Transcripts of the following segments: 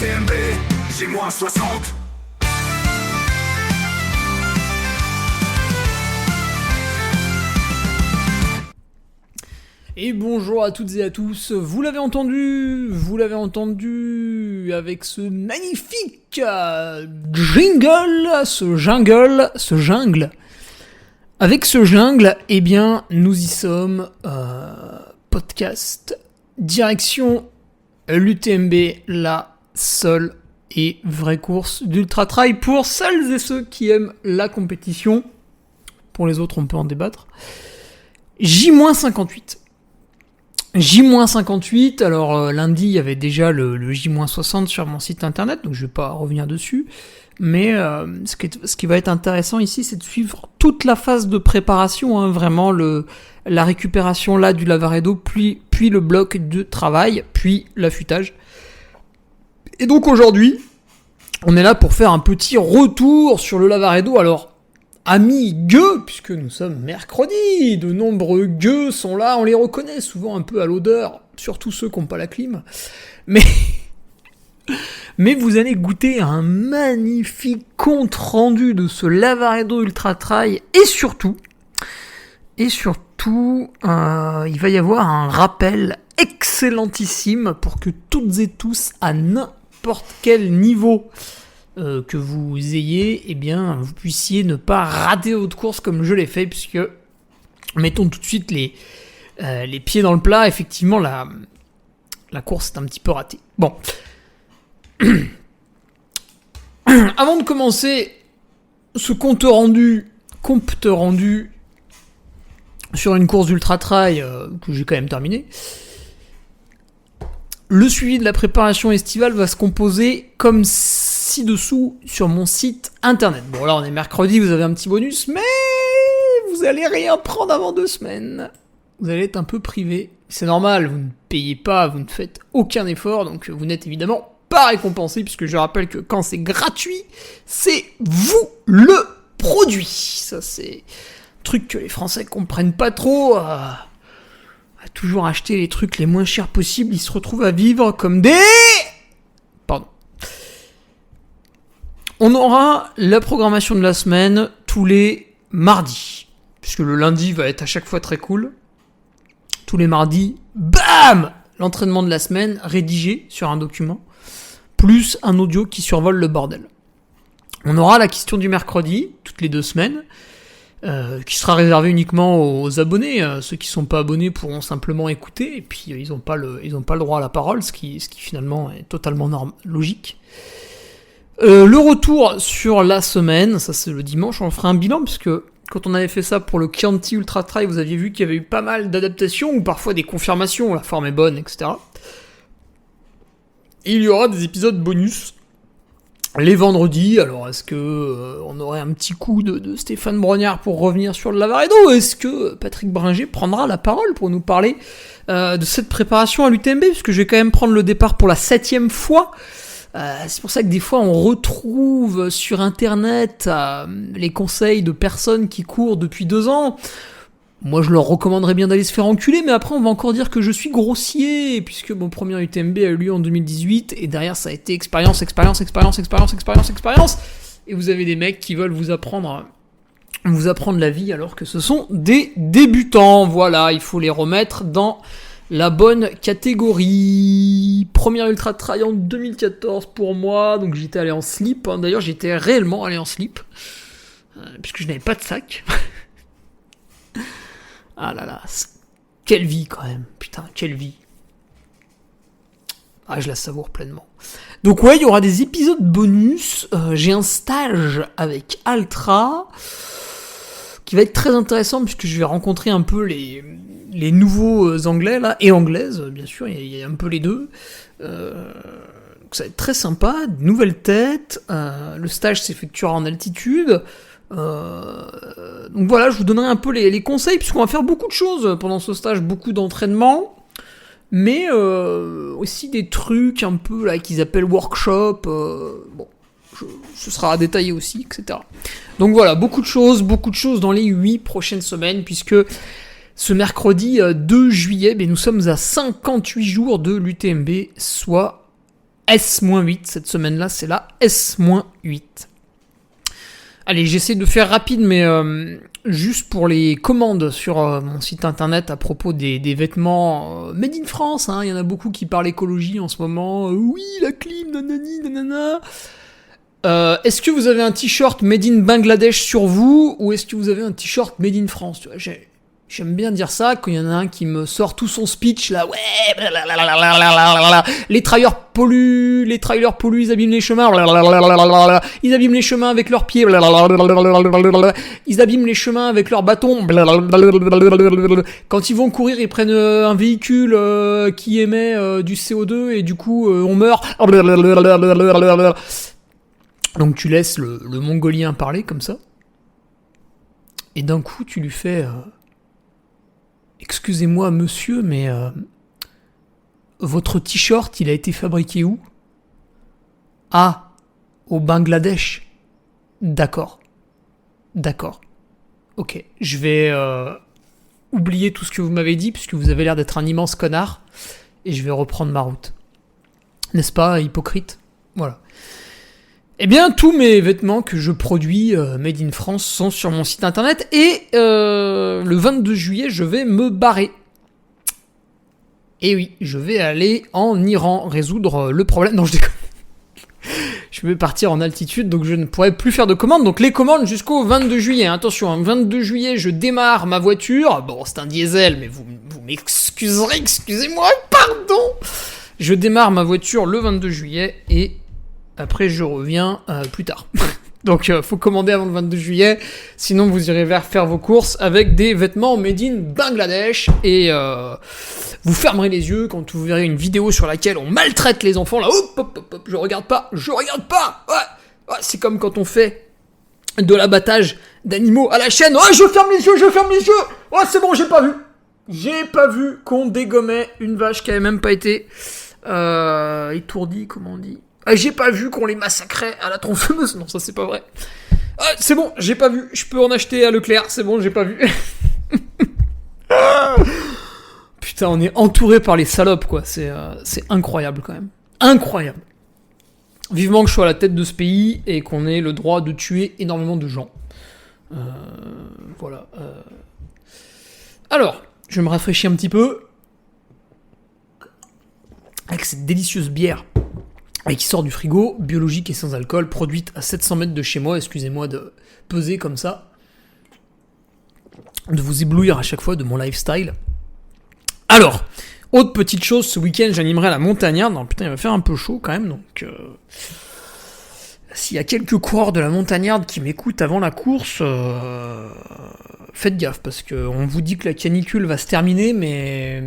l'UTMB, J-60. Et bonjour à toutes et à tous, vous l'avez entendu avec ce magnifique jungle. Avec ce jungle, eh bien, nous y sommes, podcast, direction l'UTMB, la seule et vraie course d'ultra trail pour celles et ceux qui aiment la compétition. Pour les autres, on peut en débattre. J-58. J-58, alors lundi il y avait déjà le J-60 sur mon site internet, donc je vais pas revenir dessus, mais ce qui va être intéressant ici, c'est de suivre toute la phase de préparation, hein, vraiment la récupération là du Lavaredo, puis le bloc de travail, puis l'affûtage. Et donc aujourd'hui, on est là pour faire un petit retour sur le Lavaredo. Alors, amis gueux, puisque nous sommes mercredi, de nombreux gueux sont là, on les reconnaît souvent un peu à l'odeur, surtout ceux qui n'ont pas la clim, mais vous allez goûter un magnifique compte rendu de ce Lavaredo Ultra Trail, et surtout, il va y avoir un rappel excellentissime pour que toutes et tous, à n'importe quel niveau que vous ayez, eh bien, vous puissiez ne pas rater votre course comme je l'ai fait, puisque, mettons tout de suite les pieds dans le plat, effectivement, la course est un petit peu ratée. Bon. Avant de commencer ce compte rendu sur une course d'ultra trail que j'ai quand même terminé, le suivi de la préparation estivale va se composer comme ci-dessous sur mon site internet. Bon, là on est mercredi, vous avez un petit bonus, mais vous allez rien prendre avant 2 semaines. Vous allez être un peu privé. C'est normal, vous ne payez pas, vous ne faites aucun effort, donc vous n'êtes évidemment pas récompensé, puisque je rappelle que quand c'est gratuit, c'est vous le produit. Ça, c'est un truc que les Français comprennent pas trop. À toujours acheter les trucs les moins chers possibles, ils se retrouvent à vivre comme des... Pardon. On aura la programmation de la semaine tous les mardis, puisque le lundi va être à chaque fois très cool. Tous les mardis, bam, l'entraînement de la semaine rédigé sur un document, plus un audio qui survole le bordel. On aura la question du mercredi, toutes les 2 semaines, qui sera réservé uniquement aux abonnés. Ceux qui sont pas abonnés pourront simplement écouter, et puis ils n'ont pas le droit à la parole, ce qui finalement est totalement logique. Le retour sur la semaine, ça c'est le dimanche, on fera un bilan, puisque quand on avait fait ça pour le Chianti Ultra Trail, vous aviez vu qu'il y avait eu pas mal d'adaptations, ou parfois des confirmations, la forme est bonne, etc. Et il y aura des épisodes bonus les vendredis. Alors est-ce que on aurait un petit coup de Stéphane Brognard pour revenir sur le Lavaredo? Est-ce que Patrick Bringer prendra la parole pour nous parler de cette préparation à l'UTMB, puisque je vais quand même prendre le départ pour la 7e fois. C'est pour ça que des fois on retrouve sur internet les conseils de personnes qui courent depuis 2 ans. Moi je leur recommanderais bien d'aller se faire enculer, mais après on va encore dire que je suis grossier, puisque mon premier UTMB a eu lieu en 2018, et derrière ça a été expérience, et vous avez des mecs qui veulent vous apprendre la vie alors que ce sont des débutants. Voilà, il faut les remettre dans la bonne catégorie. Premier ultra trail en 2014 pour moi, donc j'étais allé en slip, hein. D'ailleurs j'étais réellement allé en slip, puisque je n'avais pas de sac. Ah là là, quelle vie quand même, putain, quelle vie. Ah, je la savoure pleinement. Donc ouais, il y aura des épisodes bonus, j'ai un stage avec Altra, qui va être très intéressant, puisque je vais rencontrer un peu les nouveaux anglais, là, et anglaises, bien sûr, il y a un peu les deux. Donc ça va être très sympa, de nouvelles têtes, le stage s'effectuera en altitude. Donc voilà, je vous donnerai un peu les conseils, puisqu'on va faire beaucoup de choses pendant ce stage, beaucoup d'entraînement, mais aussi des trucs un peu là qu'ils appellent workshop. Bon, ce sera à détailler aussi, etc. Donc voilà, beaucoup de choses dans les 8 prochaines semaines, puisque ce mercredi 2 juillet, nous sommes à 58 jours de l'UTMB, soit S-8. Cette semaine-là, c'est la S-8. Allez, j'essaie de faire rapide, mais juste pour les commandes sur mon site internet à propos des vêtements made in France. Il y en a beaucoup qui parlent écologie en ce moment. Oui, la clim, nanani, nanana. Est-ce que vous avez un t-shirt made in Bangladesh sur vous, ou est-ce que vous avez un t-shirt made in France? Tu vois, j'aime bien dire ça quand il y en a un qui me sort tout son speech là, ouais, blablabla, les trailers polluent, ils abîment les chemins, blablabla, ils abîment les chemins avec leurs pieds, blablabla, ils abîment les chemins avec leurs bâtons, blablabla, quand ils vont courir, ils prennent un véhicule qui émet du CO2 et du coup on meurt. Donc tu laisses le Mongolien parler comme ça, et d'un coup tu lui fais excusez-moi monsieur, mais votre t-shirt il a été fabriqué où? Ah, au Bangladesh. D'accord. Ok, je vais oublier tout ce que vous m'avez dit, puisque vous avez l'air d'être un immense connard, et je vais reprendre ma route. N'est-ce pas, hypocrite? Voilà. Eh bien, tous mes vêtements que je produis made in France sont sur mon site internet, et le 22 juillet, je vais me barrer. Et oui, je vais aller en Iran résoudre le problème. Non, je déconne. Je vais partir en altitude, donc je ne pourrai plus faire de commandes. Donc les commandes jusqu'au 22 juillet. Attention, 22 juillet, je démarre ma voiture. Bon, c'est un diesel, mais vous m'excuserez, excusez-moi, pardon. Je démarre ma voiture le 22 juillet, et après, je reviens plus tard. Donc, faut commander avant le 22 juillet. Sinon, vous irez faire vos courses avec des vêtements made in Bangladesh. Et vous fermerez les yeux quand vous verrez une vidéo sur laquelle on maltraite les enfants. Là, hop, je regarde pas. Ouais, c'est comme quand on fait de l'abattage d'animaux à la chaîne. Oh, je ferme les yeux. Oh, c'est bon, j'ai pas vu qu'on dégommait une vache qui avait même pas été étourdie, comment on dit. J'ai pas vu qu'on les massacrait à la tronçonneuse. Non, ça c'est pas vrai. C'est bon, j'ai pas vu. Je peux en acheter à Leclerc. C'est bon, j'ai pas vu. Putain, on est entouré par les salopes, quoi. C'est incroyable, quand même. Incroyable. Vivement que je sois à la tête de ce pays et qu'on ait le droit de tuer énormément de gens. Voilà. Alors, je me rafraîchis un petit peu avec cette délicieuse bière et qui sort du frigo, biologique et sans alcool, produite à 700 mètres de chez moi. Excusez-moi de peser comme ça, de vous éblouir à chaque fois de mon lifestyle. Alors, autre petite chose, ce week-end j'animerai la montagnarde. Non, putain, il va faire un peu chaud quand même, donc s'il y a quelques coureurs de la montagnarde qui m'écoutent avant la course, faites gaffe, parce qu'on vous dit que la canicule va se terminer, mais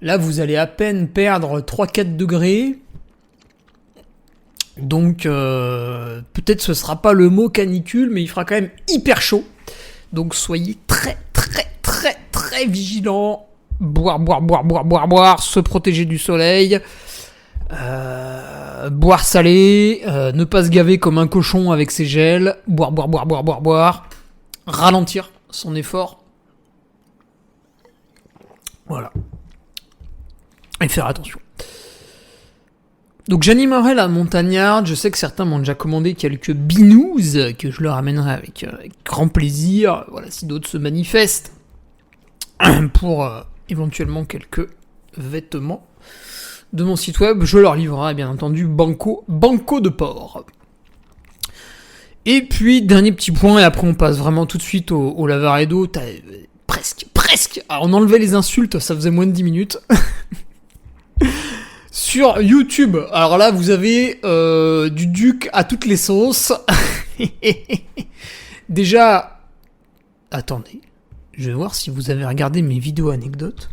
là vous allez à peine perdre 3-4 degrés. Donc peut-être ce sera pas le mot canicule, mais il fera quand même hyper chaud. Donc soyez très vigilants. Boire, se protéger du soleil, boire salé, ne pas se gaver comme un cochon avec ses gels, boire, ralentir son effort. Voilà. Et faire attention. Donc j'animerai la montagnarde, je sais que certains m'ont déjà commandé quelques binous que je leur amènerai avec grand plaisir, voilà, si d'autres se manifestent pour éventuellement quelques vêtements de mon site web, je leur livrerai bien entendu banco de porc. Et puis dernier petit point, et après on passe vraiment tout de suite au Lavaredo. T'as presque, alors on enlevait les insultes, ça faisait moins de 10 minutes. Sur YouTube, alors là vous avez du duc à toutes les sauces. Déjà, attendez, je vais voir si vous avez regardé mes vidéos anecdotes.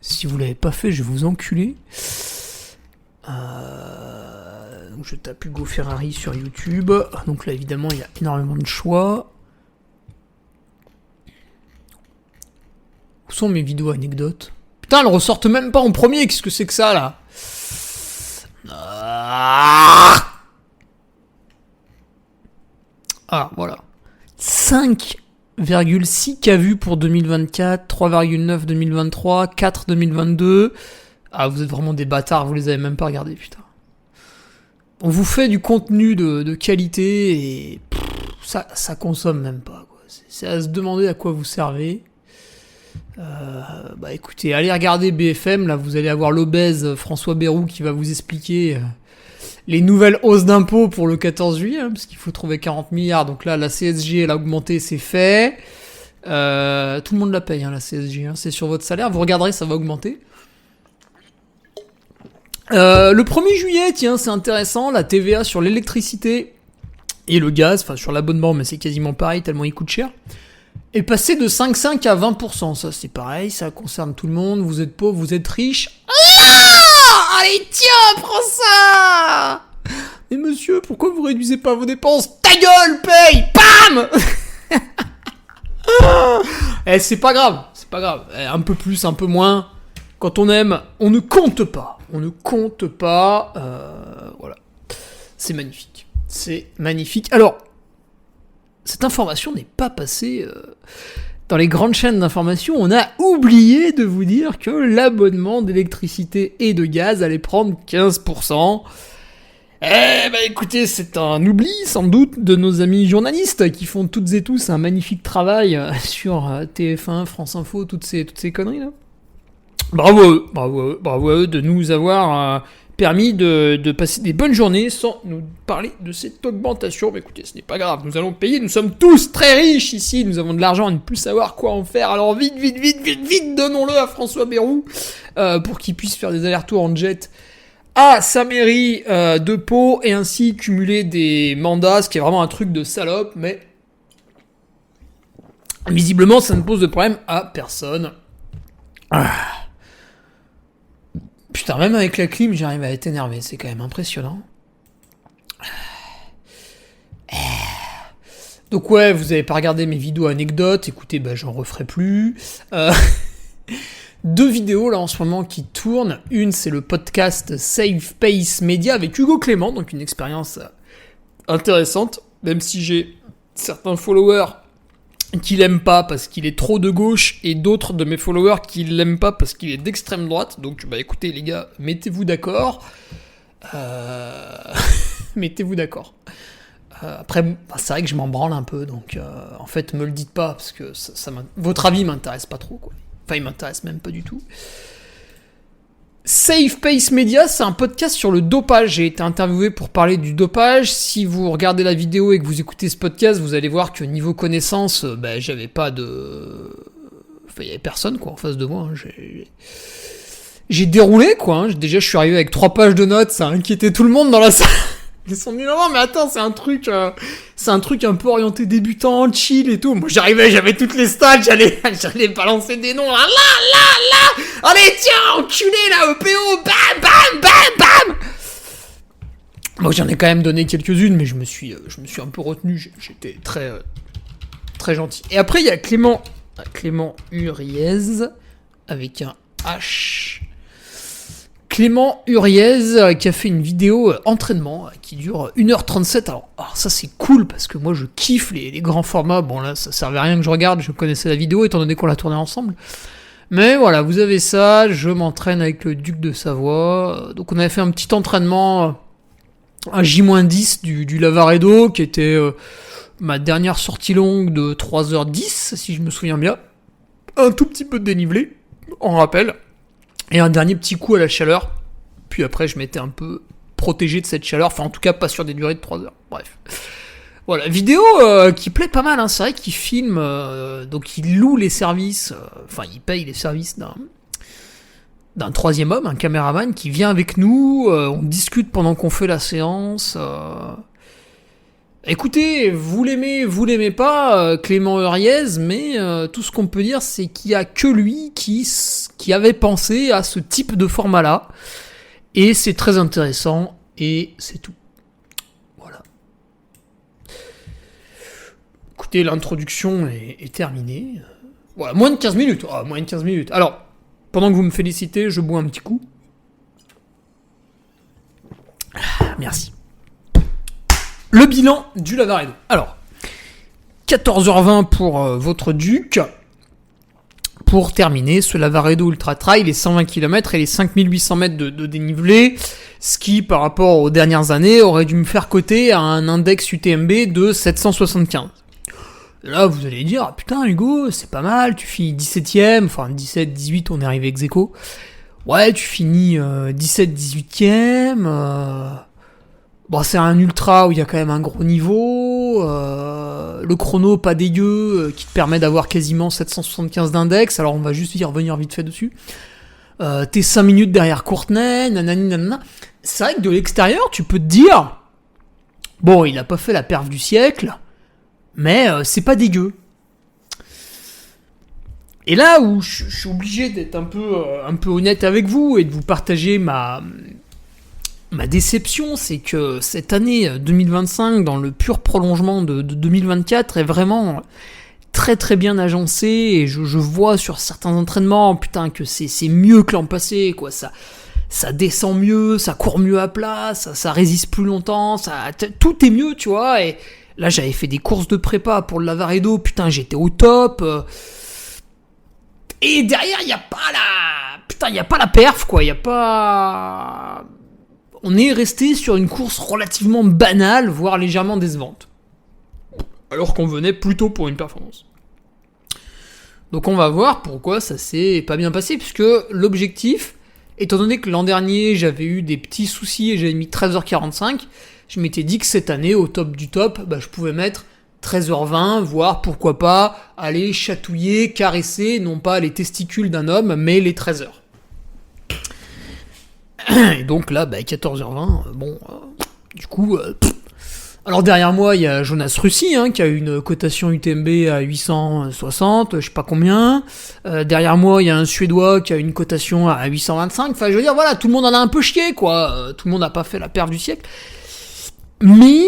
Si vous l'avez pas fait, je vais vous enculer. Donc je tape Hugo Ferrari sur YouTube. Donc là évidemment il y a énormément de choix. Où sont mes vidéos anecdotes ? Putain, elles ressortent même pas en premier, qu'est-ce que c'est que ça, là ? Ah, voilà. 5,6 K vues pour 2024, 3,9 2023, 4 2022, Ah, vous êtes vraiment des bâtards, vous les avez même pas regardés, putain. On vous fait du contenu de qualité et ça consomme même pas, quoi. C'est à se demander à quoi vous servez. Bah écoutez, allez regarder BFM, là vous allez avoir l'obèse François Bayrou qui va vous expliquer les nouvelles hausses d'impôts pour le 14 juillet, hein, parce qu'il faut trouver 40 milliards, donc là la CSG elle a augmenté, c'est fait. Tout le monde la paye, hein, la CSG, hein, c'est sur votre salaire, vous regarderez, ça va augmenter. Le 1er juillet, tiens, c'est intéressant, la TVA sur l'électricité et le gaz, enfin sur l'abonnement, mais c'est quasiment pareil tellement il coûte cher, est passé de 5,5 à 20%. Ça c'est pareil, ça concerne tout le monde, vous êtes pauvre, vous êtes riche. Ah, allez tiens, prends ça. Mais monsieur, pourquoi vous réduisez pas vos dépenses? Ta gueule, paye. Bam. C'est pas grave, un peu plus, un peu moins. Quand on aime, on ne compte pas. Voilà. C'est magnifique. Alors, cette information n'est pas passée dans les grandes chaînes d'information. On a oublié de vous dire que l'abonnement d'électricité et de gaz allait prendre 15%. Écoutez, c'est un oubli sans doute de nos amis journalistes qui font toutes et tous un magnifique travail sur TF1, France Info, toutes ces conneries là. Bravo à eux de nous avoir permis de passer des bonnes journées sans nous parler de cette augmentation. Mais écoutez, ce n'est pas grave, nous allons payer, nous sommes tous très riches ici, nous avons de l'argent à ne plus savoir quoi en faire, alors vite, donnons-le à François Bayrou pour qu'il puisse faire des allers-retours en jet à sa mairie de Pau et ainsi cumuler des mandats, ce qui est vraiment un truc de salope, mais visiblement ça ne pose de problème à personne. Putain, même avec la clim, j'arrive à être énervé, c'est quand même impressionnant. Donc ouais, vous avez pas regardé mes vidéos anecdotes, écoutez, j'en referai plus. 2 vidéos là en ce moment qui tournent. Une, c'est le podcast Safe Pace Media avec Hugo Clément, donc une expérience intéressante, même si j'ai certains followers qui l'aiment pas parce qu'il est trop de gauche et d'autres de mes followers qui l'aiment pas parce qu'il est d'extrême droite. Donc écoutez les gars, mettez-vous d'accord. Mettez-vous d'accord. Après, c'est vrai que je m'en branle un peu, donc en fait me le dites pas parce que votre avis m'intéresse pas trop, quoi. Enfin, il m'intéresse même pas du tout. Safe Pace Media, c'est un podcast sur le dopage. J'ai été interviewé pour parler du dopage. Si vous regardez la vidéo et que vous écoutez ce podcast, vous allez voir que niveau connaissance, j'avais pas de... Enfin, il y avait personne, quoi, en face de moi. J'ai déroulé, quoi. Hein. Déjà, je suis arrivé avec 3 pages de notes. Ça a inquiété tout le monde dans la salle. Ils sont dit, non, mais attends, c'est un truc un peu orienté débutant, chill et tout. Moi, j'arrivais, j'avais toutes les stats, j'allais balancer des noms, là, allez, tiens, enculé, là, EPO, bam. Moi, j'en ai quand même donné quelques-unes, mais je me suis un peu retenu, j'étais très, très gentil. Et après, il y a Clément Uriez, avec un H. Clément Uriez qui a fait une vidéo entraînement qui dure 1h37. Alors ça c'est cool parce que moi je kiffe les grands formats. Bon là ça servait à rien que je regarde, je connaissais la vidéo étant donné qu'on l'a tournée ensemble. Mais voilà, vous avez ça, je m'entraîne avec le duc de Savoie. Donc on avait fait un petit entraînement, un J-10 du Lavaredo qui était ma dernière sortie longue de 3h10 si je me souviens bien. Un tout petit peu de dénivelé, en rappel. Et un dernier petit coup à la chaleur. Puis après, je m'étais un peu protégé de cette chaleur. Enfin, en tout cas, pas sur des durées de 3 heures. Bref. Voilà, vidéo qui plaît pas mal. Hein. C'est vrai qu'il filme, donc il loue les services. Enfin, il paye les services d'un troisième homme, un caméraman qui vient avec nous. On discute pendant qu'on fait la séance. Écoutez, vous l'aimez pas, Clément Uriez, mais tout ce qu'on peut dire, c'est qu'il y a que lui qui avait pensé à ce type de format-là, et c'est très intéressant, et c'est tout. Voilà. Écoutez, l'introduction est terminée. Voilà, moins de 15 minutes. Alors, pendant que vous me félicitez, je bois un petit coup. Merci. Le bilan du Lavaredo. Alors, 14h20 pour votre duc. pour terminer ce Lavaredo Ultra Trail, les 120 km et les 5800 mètres de dénivelé, ce qui, par rapport aux dernières années, aurait dû me faire coter à un index UTMB de 775. Et là, vous allez dire, ah, putain Hugo, c'est pas mal, tu finis 17ème, enfin 17, 18, on est arrivé ex aequo. Ouais, tu finis 17, 18ème, bon, c'est un ultra où il y a quand même un gros niveau, le chrono pas dégueu, qui te permet d'avoir quasiment 775 d'index, alors on va juste y revenir vite fait dessus. T'es 5 minutes derrière Courtenay, nanani nanana. C'est vrai que de l'extérieur, tu peux te dire, bon, il a pas fait la perf du siècle, mais c'est pas dégueu. Et là où je suis obligé d'être un peu honnête avec vous et de vous partager ma déception, c'est que cette année 2025, dans le pur prolongement de 2024, est vraiment très très bien agencée, et je vois sur certains entraînements, putain, que c'est mieux que l'an passé, quoi. Ça descend mieux, ça court mieux à plat, ça résiste plus longtemps, tout est mieux, tu vois. Et là, j'avais fait des courses de prépa pour le Lavaredo, putain, j'étais au top. Et derrière, il y a pas la perf, quoi. Il y a pas. On est resté sur une course relativement banale, voire légèrement décevante. Alors qu'on venait plutôt pour une performance. Donc on va voir pourquoi ça s'est pas bien passé, puisque l'objectif, étant donné que l'an dernier j'avais eu des petits soucis et j'avais mis 13h45, je m'étais dit que cette année, au top du top, je pouvais mettre 13h20, voire pourquoi pas aller chatouiller, caresser, non pas les testicules d'un homme, mais les 13h. Et donc là, 14h20, du coup... Alors derrière moi, il y a Jonas Russi, qui a une cotation UTMB à 860, je sais pas combien. Derrière moi, il y a un Suédois qui a une cotation à 825. Enfin, je veux dire, voilà, tout le monde en a un peu chié, quoi. Tout le monde n'a pas fait la perf du siècle. Mais,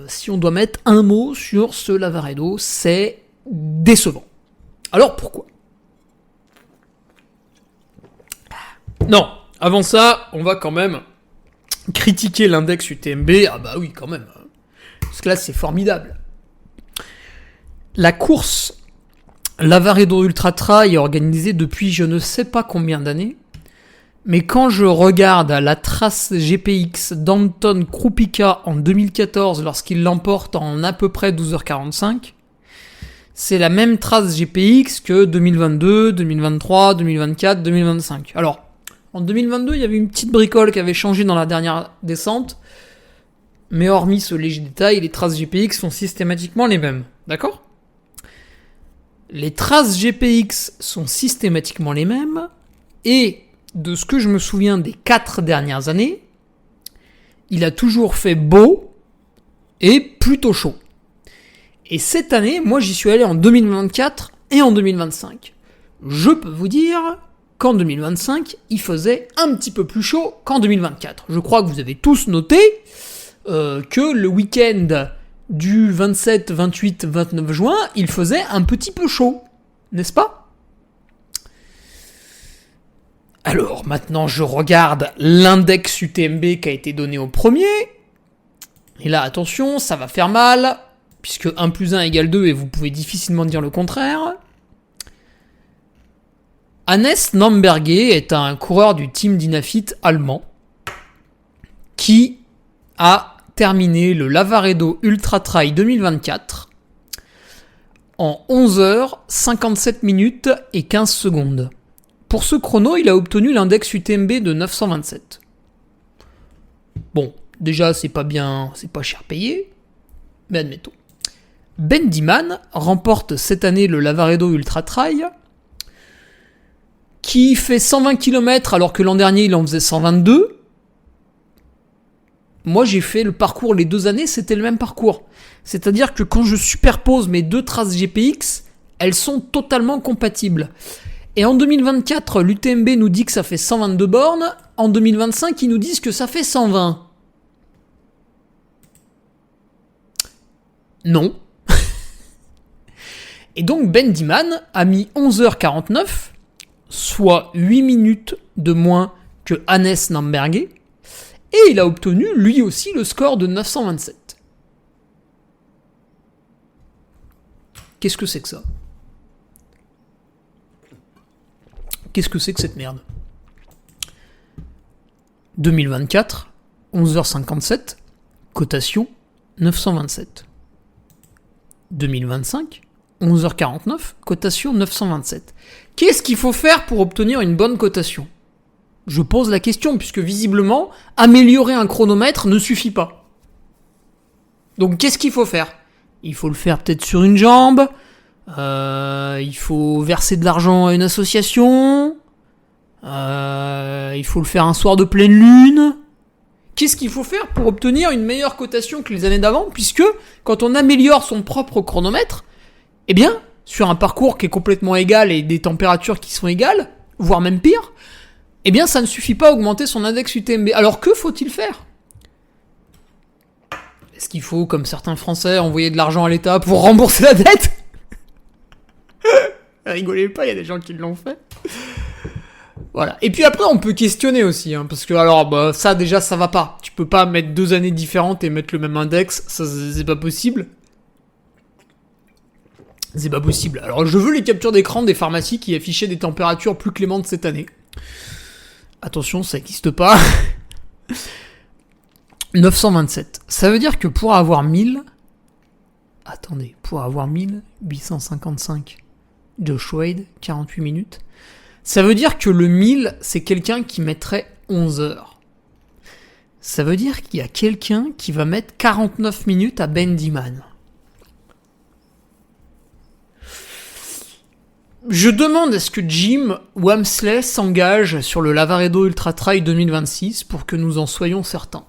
si on doit mettre un mot sur ce Lavaredo, c'est décevant. Alors, pourquoi ? Non, avant ça, on va quand même critiquer l'index UTMB. Ah bah oui, quand même. Parce que là, c'est formidable. La course Lavaredo Ultra Trail est organisée depuis je ne sais pas combien d'années. Mais quand je regarde la trace GPX d'Anton Krupika en 2014, lorsqu'il l'emporte en à peu près 12h45, c'est la même trace GPX que 2022, 2023, 2024, 2025. Alors, en 2022, il y avait une petite bricole qui avait changé dans la dernière descente, mais hormis ce léger détail, les traces GPX sont systématiquement les mêmes. D'accord ? Les traces GPX sont systématiquement les mêmes, et de ce que je me souviens des 4 dernières années, il a toujours fait beau et plutôt chaud. Et cette année, moi j'y suis allé en 2024 et en 2025. Je peux vous dire qu'en 2025, il faisait un petit peu plus chaud qu'en 2024. Je crois que vous avez tous noté que le week-end du 27, 28, 29 juin, il faisait un petit peu chaud, n'est-ce pas ? Alors, maintenant, je regarde l'index UTMB qui a été donné au premier. Et là, attention, ça va faire mal, puisque 1 + 1 égale 2, et vous pouvez difficilement dire le contraire. Hannes Namberger est un coureur du team Dynafit allemand qui a terminé le Lavaredo Ultra Trail 2024 en 11h, 57 minutes et 15 secondes. Pour ce chrono, il a obtenu l'index UTMB de 927. Bon, déjà, c'est pas cher payé, mais admettons. Ben Diman remporte cette année le Lavaredo Ultra Trail, qui fait 120 km alors que l'an dernier il en faisait 122. Moi j'ai fait le parcours les 2 années, c'était le même parcours. C'est-à-dire que quand je superpose mes 2 traces GPX, elles sont totalement compatibles. Et en 2024, l'UTMB nous dit que ça fait 122 bornes, en 2025 ils nous disent que ça fait 120. Non. Et donc Ben Diman a mis 11h49, soit 8 minutes de moins que Hannes Namberger, et il a obtenu lui aussi le score de 927. Qu'est-ce que c'est que ça ? Qu'est-ce que c'est que cette merde ? 2024, 11h57, cotation 927. 2025, 11h49, cotation 927. Qu'est-ce qu'il faut faire pour obtenir une bonne cotation ? Je pose la question, puisque visiblement, améliorer un chronomètre ne suffit pas. Donc qu'est-ce qu'il faut faire ? Il faut le faire peut-être sur une jambe, il faut verser de l'argent à une association, il faut le faire un soir de pleine lune. Qu'est-ce qu'il faut faire pour obtenir une meilleure cotation que les années d'avant ? Puisque quand on améliore son propre chronomètre, eh bien, sur un parcours qui est complètement égal et des températures qui sont égales, voire même pire, eh bien ça ne suffit pas à augmenter son index UTMB. Alors que faut-il faire ? Est-ce qu'il faut, comme certains Français, envoyer de l'argent à l'État pour rembourser la dette ? Rigolez pas, il y a des gens qui l'ont fait. Voilà. Et puis après, on peut questionner aussi, hein, parce que alors, ça déjà, ça va pas. Tu peux pas mettre 2 années différentes et mettre le même index, ça c'est pas possible. C'est pas possible. Alors, je veux les captures d'écran des pharmacies qui affichaient des températures plus clémentes cette année. Attention, ça n'existe pas. 927. Ça veut dire que pour avoir 1855 Josh Wade, 48 minutes, ça veut dire que le 1000, c'est quelqu'un qui mettrait 11 heures. Ça veut dire qu'il y a quelqu'un qui va mettre 49 minutes à Bendyman. Je demande à ce que Jim Wamsley s'engage sur le Lavaredo Ultra Trail 2026 pour que nous en soyons certains.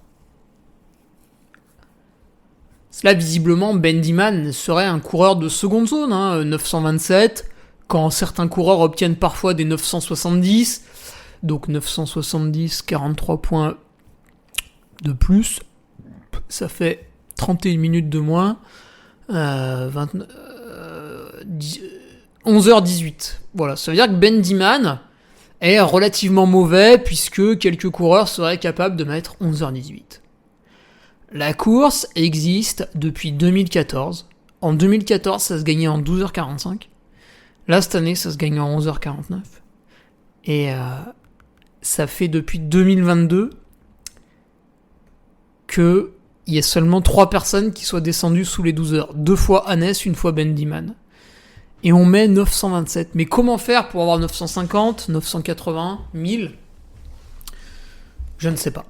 Cela, visiblement, Bendyman serait un coureur de seconde zone, 927, quand certains coureurs obtiennent parfois des 970, donc 970, 43 points de plus, ça fait 31 minutes de moins, 11h18. Voilà, ça veut dire que Bendyman est relativement mauvais, puisque quelques coureurs seraient capables de mettre 11h18. La course existe depuis 2014. En 2014, ça se gagnait en 12h45. Là, cette année, ça se gagne en 11h49. Et ça fait depuis 2022 qu'il y a seulement 3 personnes qui soient descendues sous les 12 heures. 2 fois Hannes, 1 fois Bendyman. Et on met 927. Mais comment faire pour avoir 950, 980, 1000 ? Je ne sais pas.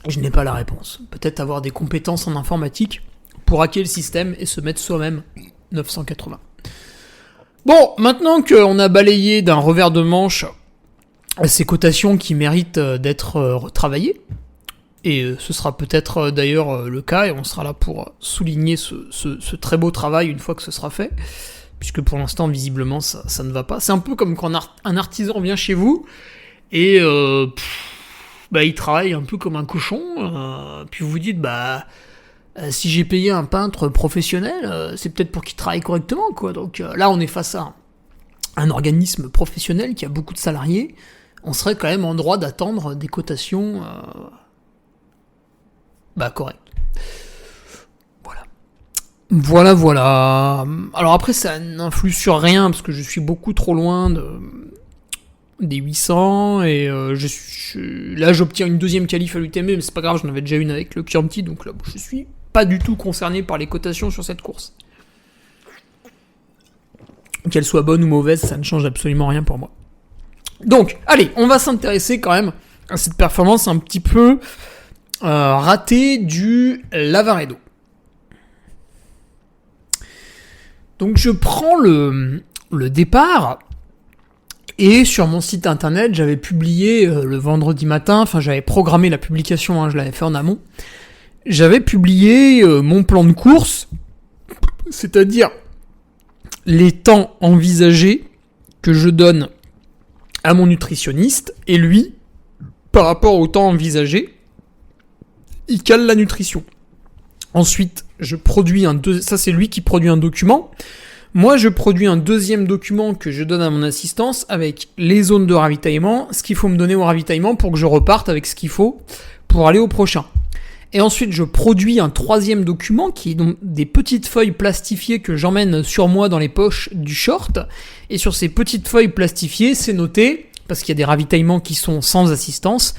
Je n'ai pas la réponse. Peut-être avoir des compétences en informatique pour hacker le système et se mettre soi-même 980. Bon, maintenant qu'on a balayé d'un revers de manche ces cotations qui méritent d'être retravaillées, et ce sera peut-être d'ailleurs le cas, et on sera là pour souligner ce très beau travail une fois que ce sera fait, puisque pour l'instant, visiblement, ça ne va pas. C'est un peu comme quand un artisan vient chez vous, et il travaille un peu comme un cochon, puis vous vous dites, si j'ai payé un peintre professionnel, c'est peut-être pour qu'il travaille correctement, quoi. Donc là, on est face à un organisme professionnel qui a beaucoup de salariés, on serait quand même en droit d'attendre des cotations correctes. Voilà. Alors après, ça n'influe sur rien, parce que je suis beaucoup trop loin des 800, et là j'obtiens une deuxième qualif à l'UTMB, mais c'est pas grave, j'en avais déjà une avec le Chianti, donc là je suis pas du tout concerné par les cotations sur cette course. Qu'elle soit bonne ou mauvaise, ça ne change absolument rien pour moi. Donc, allez, on va s'intéresser quand même à cette performance un petit peu ratée du Lavaredo. Donc je prends le départ. Et sur mon site internet, j'avais publié le vendredi matin, j'avais programmé la publication, je l'avais fait en amont. J'avais publié mon plan de course, c'est-à-dire les temps envisagés que je donne à mon nutritionniste, et lui, par rapport au temps envisagé, il cale la nutrition. Ensuite, je produis ça c'est lui qui produit un document. Moi, je produis un deuxième document que je donne à mon assistance avec les zones de ravitaillement, ce qu'il faut me donner au ravitaillement pour que je reparte avec ce qu'il faut pour aller au prochain. Et ensuite, je produis un troisième document qui est donc des petites feuilles plastifiées que j'emmène sur moi dans les poches du short. Et sur ces petites feuilles plastifiées, c'est noté, parce qu'il y a des ravitaillements qui sont sans assistance.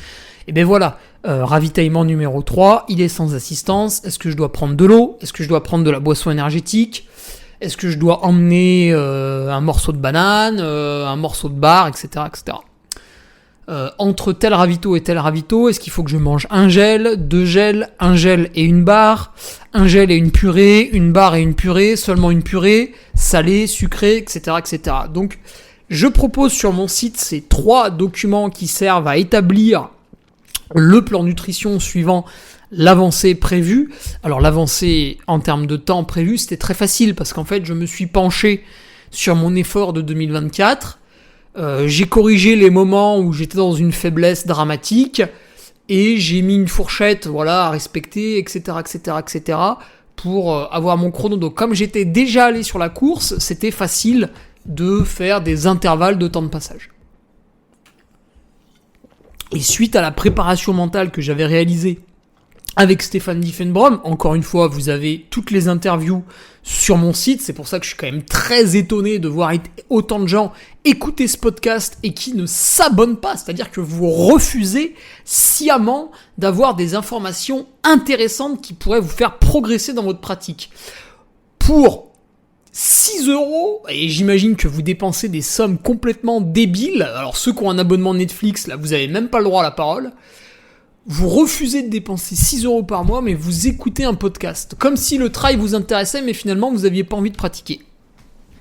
Et ben voilà, ravitaillement numéro 3, il est sans assistance. Est-ce que je dois prendre de l'eau ? Est-ce que je dois prendre de la boisson énergétique ? Est-ce que je dois emmener un morceau de banane, un morceau de bar, etc., etc. Entre tel ravito et tel ravito, est-ce qu'il faut que je mange un gel, deux gels, un gel et une barre, un gel et une purée, une barre et une purée, seulement une purée, salée, sucrée, etc., etc. Donc, je propose sur mon site ces 3 documents qui servent à établir le plan nutrition suivant l'avancée prévue. Alors, l'avancée en termes de temps prévu, c'était très facile parce qu'en fait, je me suis penché sur mon effort de 2024. J'ai corrigé les moments où j'étais dans une faiblesse dramatique et j'ai mis une fourchette, voilà, à respecter, etc., etc., etc., pour avoir mon chrono. Donc, comme j'étais déjà allé sur la course, c'était facile de faire des intervalles de temps de passage. Et suite à la préparation mentale que j'avais réalisée avec Stéphane Diffenbrom, encore une fois, vous avez toutes les interviews sur mon site, c'est pour ça que je suis quand même très étonné de voir autant de gens écouter ce podcast et qui ne s'abonnent pas, c'est-à-dire que vous refusez sciemment d'avoir des informations intéressantes qui pourraient vous faire progresser dans votre pratique. Pour 6€, et j'imagine que vous dépensez des sommes complètement débiles, alors ceux qui ont un abonnement Netflix, là, vous avez même pas le droit à la parole. Vous refusez de dépenser 6€ par mois, mais vous écoutez un podcast. Comme si le trail vous intéressait, mais finalement, vous n'aviez pas envie de pratiquer.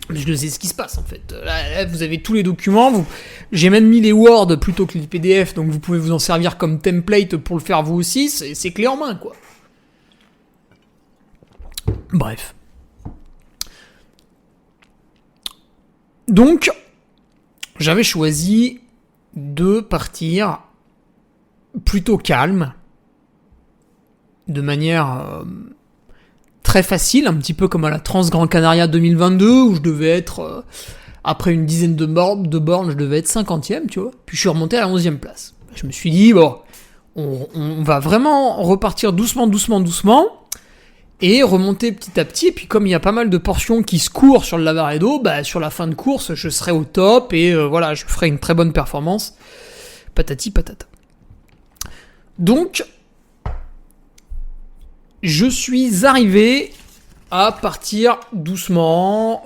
Mais je sais ce qui se passe, en fait. Là, vous avez tous les documents. J'ai même mis les Word plutôt que les PDF, donc vous pouvez vous en servir comme template pour le faire vous aussi. C'est clé en main, quoi. Bref. Donc, j'avais choisi de partir plutôt calme, de manière très facile, un petit peu comme à la Trans Gran Canaria 2022, où je devais être, après une dizaine de bornes, je devais être 50e, tu vois, puis je suis remonté à la 11e place. Je me suis dit, bon, on va vraiment repartir doucement, et remonter petit à petit, et puis comme il y a pas mal de portions qui se courent sur le Lavaredo, bah, sur la fin de course, je serai au top, et voilà, je ferai une très bonne performance, patati patata. Donc, je suis arrivé à partir doucement.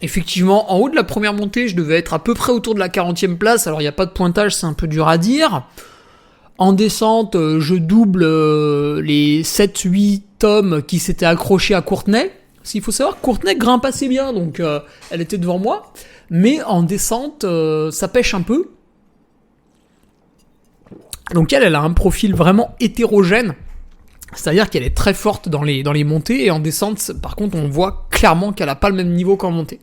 Effectivement, en haut de la première montée, je devais être à peu près autour de la 40e place. Alors, il n'y a pas de pointage, c'est un peu dur à dire. En descente, je double les 7-8 hommes qui s'étaient accrochés à Courtenay. S'il faut savoir, Courtenay grimpe assez bien, donc elle était devant moi. Mais en descente, ça pêche un peu. Donc elle a un profil vraiment hétérogène, c'est-à-dire qu'elle est très forte dans les montées, et en descente, par contre, on voit clairement qu'elle a pas le même niveau qu'en montée.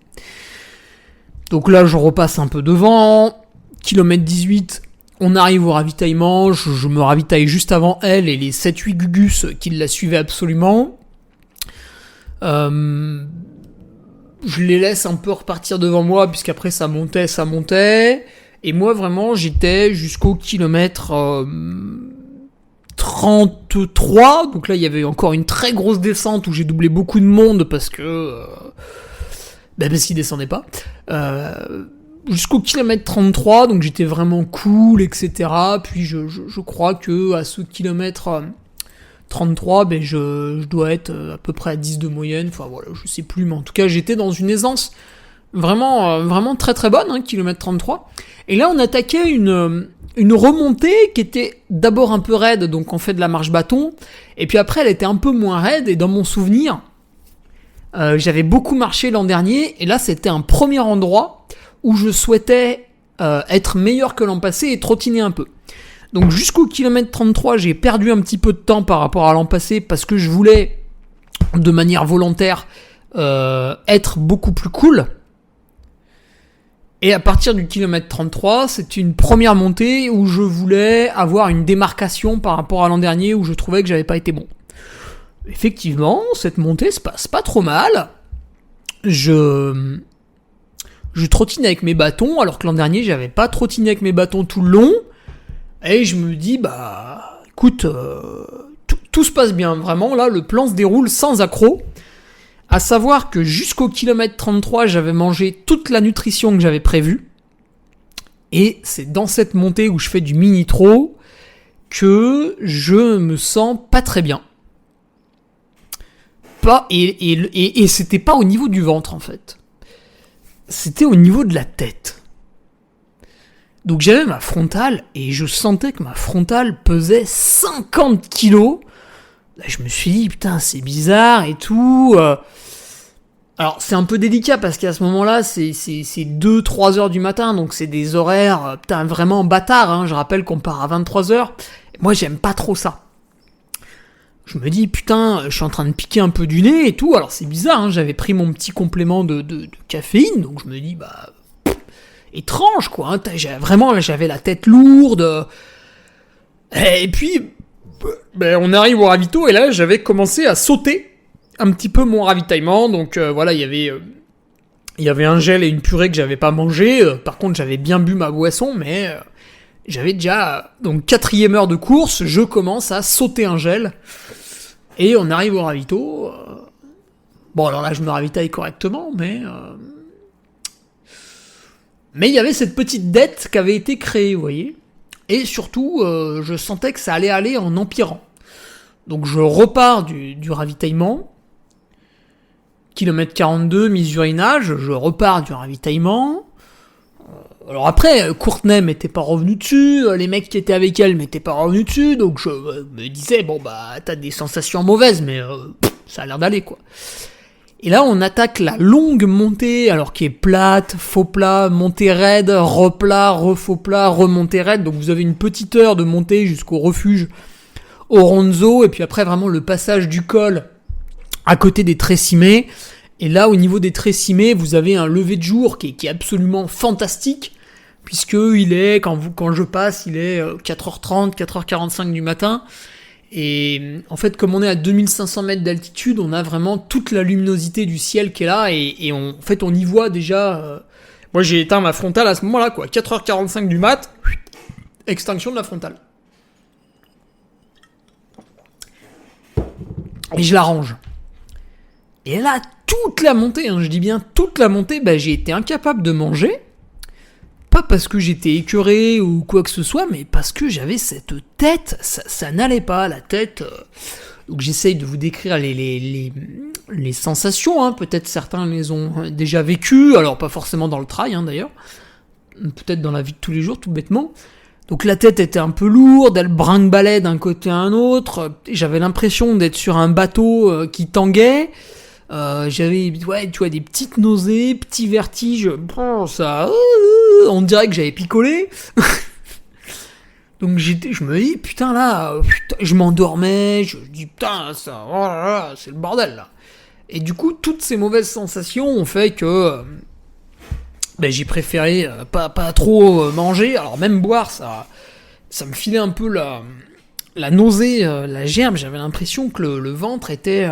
Donc là, je repasse un peu devant, kilomètre 18, on arrive au ravitaillement, je me ravitaille juste avant elle et les 7-8 gugus qui la suivaient absolument. Je les laisse un peu repartir devant moi, puisqu'après ça montait. Et moi, vraiment, j'étais jusqu'au kilomètre 33. Donc là, il y avait encore une très grosse descente où j'ai doublé beaucoup de monde parce que... parce qu'ils descendaient pas. Jusqu'au kilomètre 33, donc j'étais vraiment cool, etc. Puis je crois que à ce kilomètre 33, je dois être à peu près à 10 de moyenne. Enfin voilà, je sais plus, mais en tout cas, j'étais dans une aisance vraiment très très bonne, kilomètre 33. Et là, on attaquait une remontée qui était d'abord un peu raide, donc on fait de la marche bâton, et puis après elle était un peu moins raide, et dans mon souvenir, j'avais beaucoup marché l'an dernier, et là c'était un premier endroit où je souhaitais être meilleur que l'an passé et trottiner un peu. Donc jusqu'au kilomètre 33, j'ai perdu un petit peu de temps par rapport à l'an passé, parce que je voulais, de manière volontaire, être beaucoup plus cool. Et à partir du kilomètre 33, c'est une première montée où je voulais avoir une démarcation par rapport à l'an dernier où je trouvais que j'avais pas été bon. Effectivement, cette montée se passe pas trop mal. Je trottine avec mes bâtons, alors que l'an dernier, j'avais pas trottiné avec mes bâtons tout le long. Et je me dis, écoute, tout se passe bien, vraiment, là, le plan se déroule sans accroc. À savoir que jusqu'au kilomètre 33, j'avais mangé toute la nutrition que j'avais prévue. Et c'est dans cette montée où je fais du mini-trot que je me sens pas très bien. Et c'était pas au niveau du ventre, en fait. C'était au niveau de la tête. Donc j'avais ma frontale, et je sentais que ma frontale pesait 50 kilos. Là, je me suis dit, putain, c'est bizarre et tout. Alors, c'est un peu délicat parce qu'à ce moment-là, c'est 2-3 heures du matin, donc c'est des horaires, putain, vraiment bâtards, hein. Je rappelle qu'on part à 23 heures. Moi, j'aime pas trop ça. Je me dis, putain, je suis en train de piquer un peu du nez et tout. Alors, c'est bizarre, hein. J'avais pris mon petit complément de caféine, donc je me dis, bah, étrange, quoi, hein. J'avais la tête lourde. Et puis, on arrive au ravito, et là, j'avais commencé à sauter un petit peu mon ravitaillement, donc voilà, il y avait un gel et une purée que j'avais pas mangé. Par contre, j'avais bien bu ma boisson, mais j'avais déjà, donc 4e heure de course, je commence à sauter un gel, et on arrive au ravito. Bon, alors là, je me ravitaille correctement, mais il y avait cette petite dette qui avait été créée, vous voyez, et surtout, je sentais que ça allait aller en empirant. Donc je repars du ravitaillement. Kilomètre 42, mise-urinage, je repars du ravitaillement. Alors après, Courtenay m'était pas revenu dessus, les mecs qui étaient avec elle m'étaient pas revenus dessus, donc je me disais, bon bah, t'as des sensations mauvaises, mais ça a l'air d'aller, quoi. Et là, on attaque la longue montée, alors qui est plate, faux plat, montée raide, replat, refaux plat, remontée raide, donc vous avez une petite heure de montée jusqu'au refuge Oronzo, et puis après vraiment le passage du col à côté des Trécimés. Et là, au niveau des Trécimés, vous avez un lever de jour qui est absolument fantastique, puisque quand je passe, il est 4h30, 4h45 du matin. Et en fait, comme on est à 2500 mètres d'altitude, on a vraiment toute la luminosité du ciel qui est là, et on y voit déjà. Moi, j'ai éteint ma frontale à ce moment-là, quoi. 4h45 du mat, extinction de la frontale. Et je la range. Et là, toute la montée, je dis bien toute la montée, j'ai été incapable de manger. Pas parce que j'étais écœuré ou quoi que ce soit, mais parce que j'avais cette tête, ça n'allait pas, la tête. Donc j'essaye de vous décrire les sensations, hein. Peut-être certains les ont déjà vécues, alors pas forcément dans le trail, d'ailleurs. Peut-être dans la vie de tous les jours, tout bêtement. Donc la tête était un peu lourde, elle brinque-ballait d'un côté à un autre. J'avais l'impression d'être sur un bateau qui tanguait. J'avais tu vois, des petites nausées, petits vertiges. On dirait que j'avais picolé. Donc je me dis, putain là, je m'endormais. Je dis, putain, ça, oh là là, c'est le bordel là. Et du coup, toutes ces mauvaises sensations ont fait que j'ai préféré pas trop manger. Alors même boire, ça me filait un peu la nausée, la gerbe. J'avais l'impression que le ventre était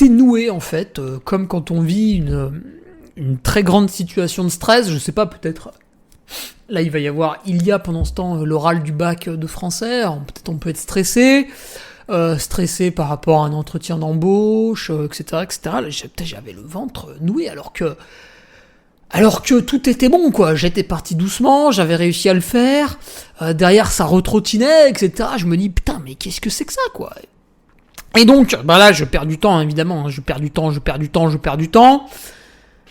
noué, en fait, comme quand on vit une très grande situation de stress. Je sais pas, peut-être là il y a pendant ce temps l'oral du bac de français. Alors, peut-être on peut être stressé par rapport à un entretien d'embauche, etc. Là, j'avais le ventre noué, alors que tout était bon, quoi. J'étais parti doucement, j'avais réussi à le faire. Derrière, ça retrottinait, etc. Je me dis, putain, mais qu'est-ce que c'est que ça, quoi. Et donc, là, je perds du temps, évidemment. Je perds du temps.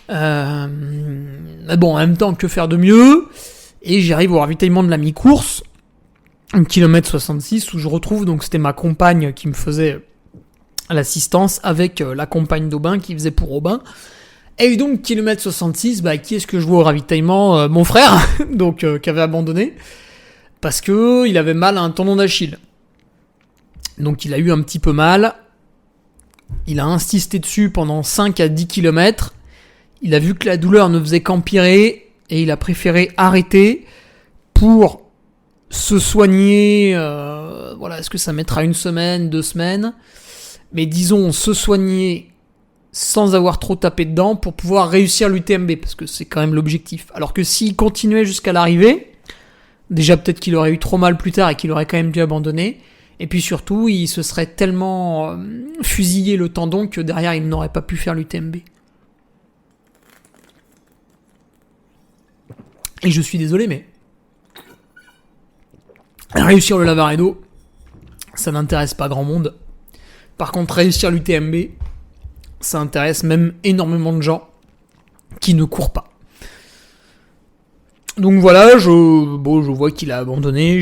Mais bon, en même temps, que faire de mieux? Et j'arrive au ravitaillement de la mi-course, 1 km 66, où je retrouve, donc c'était ma compagne qui me faisait l'assistance, avec la compagne d'Aubin qui faisait pour Aubin. Et donc, kilomètre 66, qui est-ce que je vois au ravitaillement? Mon frère, donc qui avait abandonné, parce que il avait mal à un tendon d'Achille. Donc il a eu un petit peu mal, il a insisté dessus pendant 5 à 10 km, il a vu que la douleur ne faisait qu'empirer, et il a préféré arrêter pour se soigner. Est-ce que ça mettra 1 semaine, 2 semaines? Mais disons, se soigner sans avoir trop tapé dedans pour pouvoir réussir l'UTMB, parce que c'est quand même l'objectif. Alors que s'il continuait jusqu'à l'arrivée, Déjà, peut-être qu'il aurait eu trop mal plus tard et qu'il aurait quand même dû abandonner. Et puis surtout, il se serait tellement fusillé le tendon que derrière, il n'aurait pas pu faire l'UTMB. Et je suis désolé, mais réussir le Lavaredo, ça n'intéresse pas grand monde. Par contre, réussir l'UTMB, ça intéresse même énormément de gens qui ne courent pas. Donc voilà, je vois qu'il a abandonné,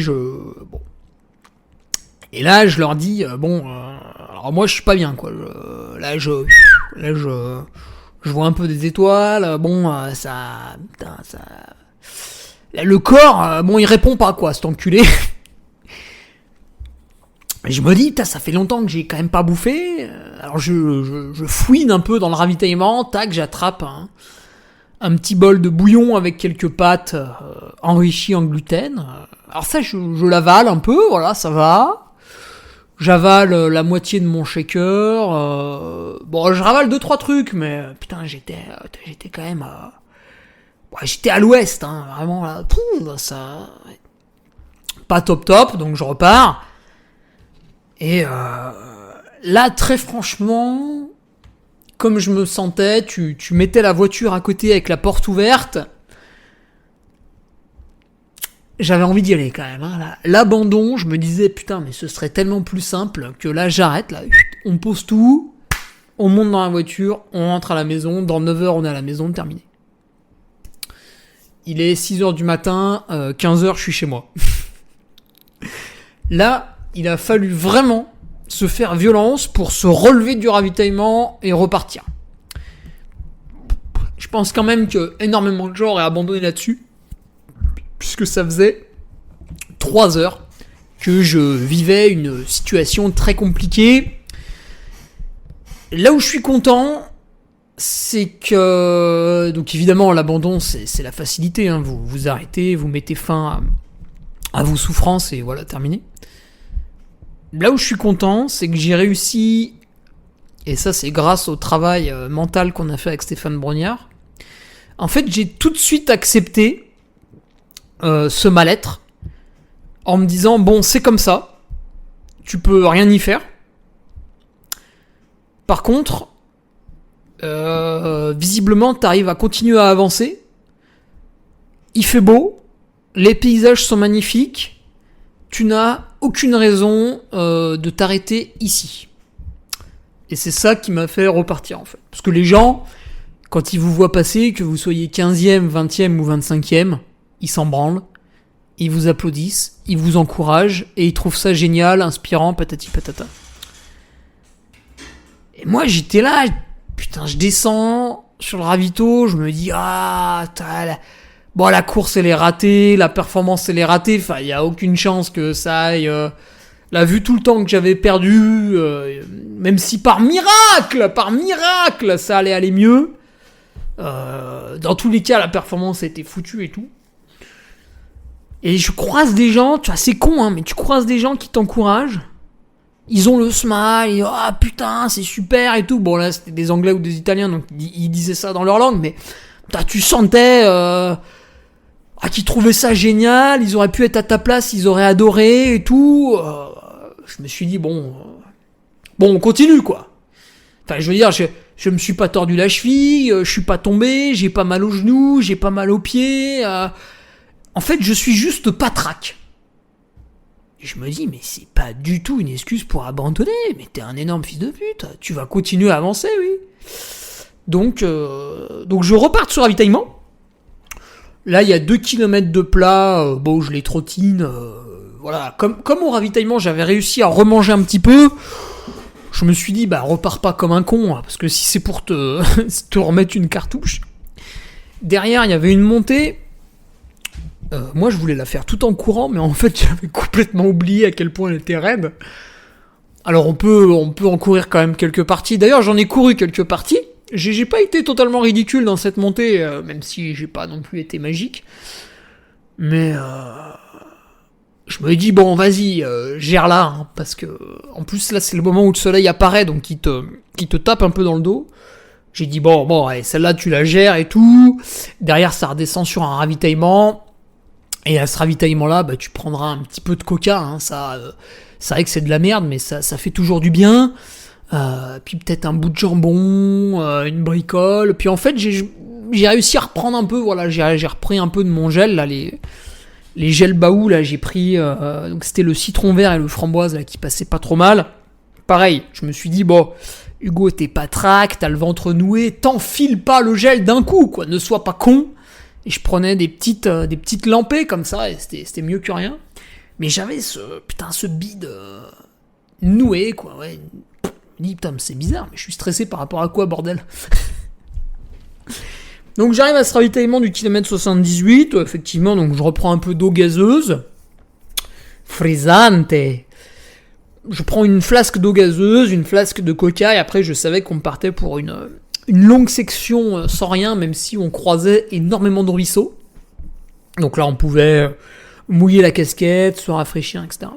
Et là, je leur dis, alors moi, je suis pas bien, quoi. Je vois un peu des étoiles, Là, le corps, il répond pas, quoi, cet enculé. Et je me dis, ça fait longtemps que j'ai quand même pas bouffé. Alors je fouine un peu dans le ravitaillement, tac, j'attrape un petit bol de bouillon avec quelques pâtes enrichies en gluten. Alors ça, je l'avale un peu, voilà, ça va. J'avale la moitié de mon shaker. Je ravale 2-3 trucs, mais putain, j'étais quand même... j'étais à l'ouest, vraiment, là, ça... Pas top, donc je repars. Et là, très franchement, comme je me sentais, tu mettais la voiture à côté avec la porte ouverte. J'avais envie d'y aller quand même. Là, l'abandon, je me disais, putain, mais ce serait tellement plus simple que là, j'arrête. Là, on pose tout, on monte dans la voiture, on rentre à la maison. Dans 9h, on est à la maison, terminé. Il est 6h du matin, 15h, je suis chez moi. Là, il a fallu vraiment se faire violence pour se relever du ravitaillement et repartir. Je pense quand même que énormément de gens auraient abandonné là-dessus, puisque ça faisait 3 heures que je vivais une situation très compliquée. Là où je suis content, c'est que... Donc évidemment, l'abandon, c'est la facilité. Vous arrêtez, vous mettez fin à vos souffrances et voilà, terminé. Là où je suis content, c'est que j'ai réussi, et ça c'est grâce au travail mental qu'on a fait avec Stéphane Brognard. En fait, j'ai tout de suite accepté ce mal-être en me disant, bon, c'est comme ça, tu peux rien y faire. Par contre, visiblement, t'arrives à continuer à avancer. Il fait beau, les paysages sont magnifiques. Tu n'as aucune raison de t'arrêter ici. Et c'est ça qui m'a fait repartir, en fait. Parce que les gens, quand ils vous voient passer, que vous soyez 15e, 20e ou 25e, ils s'en branlent, ils vous applaudissent, ils vous encouragent, et ils trouvent ça génial, inspirant, patati patata. Et moi, j'étais là, putain, je descends sur le ravito, je me dis, la course elle est ratée, la performance elle est ratée, enfin il y a aucune chance que ça aille. Là, vu tout le temps que j'avais perdu, même si par miracle, ça allait aller mieux. Dans tous les cas, la performance a été foutue et tout. Et je croise des gens, tu vois, c'est con, mais tu croises des gens qui t'encouragent. Ils ont le smile, putain, c'est super et tout. Bon là, c'était des Anglais ou des Italiens, donc ils disaient ça dans leur langue, mais tu sentais qu'ils trouvaient ça génial, ils auraient pu être à ta place, ils auraient adoré et tout. Je me suis dit, bon, on continue, quoi. Enfin, je veux dire, je me suis pas tordu la cheville, je suis pas tombé, j'ai pas mal aux genoux, j'ai pas mal aux pieds. En fait, je suis juste patraque. Et je me dis, mais c'est pas du tout une excuse pour abandonner, mais t'es un énorme fils de pute, tu vas continuer à avancer, oui. Donc je repars sur ravitaillement. Là, il y a 2 km de plat, je les trottine, voilà. Comme au ravitaillement, j'avais réussi à remanger un petit peu, je me suis dit, repars pas comme un con, parce que si c'est pour te remettre une cartouche. Derrière, il y avait une montée. Moi, je voulais la faire tout en courant, mais en fait, j'avais complètement oublié à quel point elle était raide. Alors, on peut en courir quand même quelques parties. D'ailleurs, j'en ai couru quelques parties. J'ai pas été totalement ridicule dans cette montée, même si j'ai pas non plus été magique. Mais je me dis, bon, vas-y, gère-la, parce que en plus, là, c'est le moment où le soleil apparaît, donc qui te tape un peu dans le dos. J'ai dit, bon, allez, celle-là, tu la gères et tout. Derrière, ça redescend sur un ravitaillement. Et à ce ravitaillement-là, tu prendras un petit peu de coca, hein, ça, c'est vrai que c'est de la merde, mais ça fait toujours du bien. Puis peut-être un bout de jambon, une bricole. Puis en fait, j'ai réussi à reprendre un peu, voilà, j'ai repris un peu de mon gel, là, les gels Baou, là, j'ai pris, donc c'était le citron vert et le framboise, là, qui passaient pas trop mal. Pareil, je me suis dit, bon, Hugo, t'es pas trac, t'as le ventre noué, t'enfiles pas le gel d'un coup, quoi, ne sois pas con. Et je prenais des petites lampées comme ça, et c'était mieux que rien. Mais j'avais ce bide noué, quoi, ouais. Je me dis, putain, c'est bizarre, mais je suis stressé par rapport à quoi, bordel? Donc j'arrive à ce ravitaillement du kilomètre 78, effectivement, donc je reprends un peu d'eau gazeuse. Frizzante. Je prends une flasque d'eau gazeuse, une flasque de coca, et après je savais qu'on partait pour une longue section sans rien, même si on croisait énormément de ruisseaux. Donc là on pouvait mouiller la casquette, se rafraîchir, etc.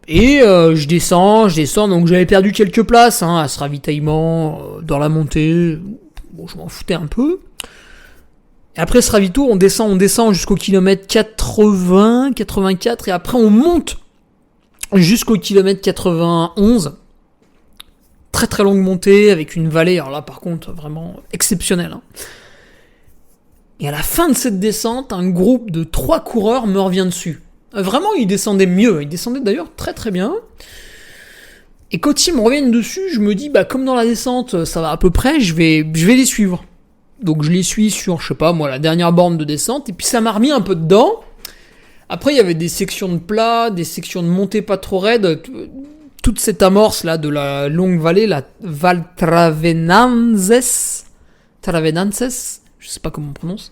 Et je descends, donc j'avais perdu quelques places à ce ravitaillement, dans la montée. Bon, je m'en foutais un peu. Et après ce ravito, on descend jusqu'au kilomètre 80, 84, et après on monte jusqu'au kilomètre 91. Très très longue montée, avec une vallée, alors là par contre vraiment exceptionnelle. Hein. Et à la fin de cette descente, un groupe de 3 coureurs me revient dessus. Vraiment, ils descendaient mieux, ils descendaient d'ailleurs très très bien. Et quand ils me reviennent dessus, je me dis, comme dans la descente, ça va à peu près, je vais les suivre. Donc je les suis sur, je sais pas moi, la dernière borne de descente, et puis ça m'a remis un peu dedans. Après, il y avait des sections de plat, des sections de montée pas trop raides, toute cette amorce là de la longue vallée, la Val Travenances, je sais pas comment on prononce.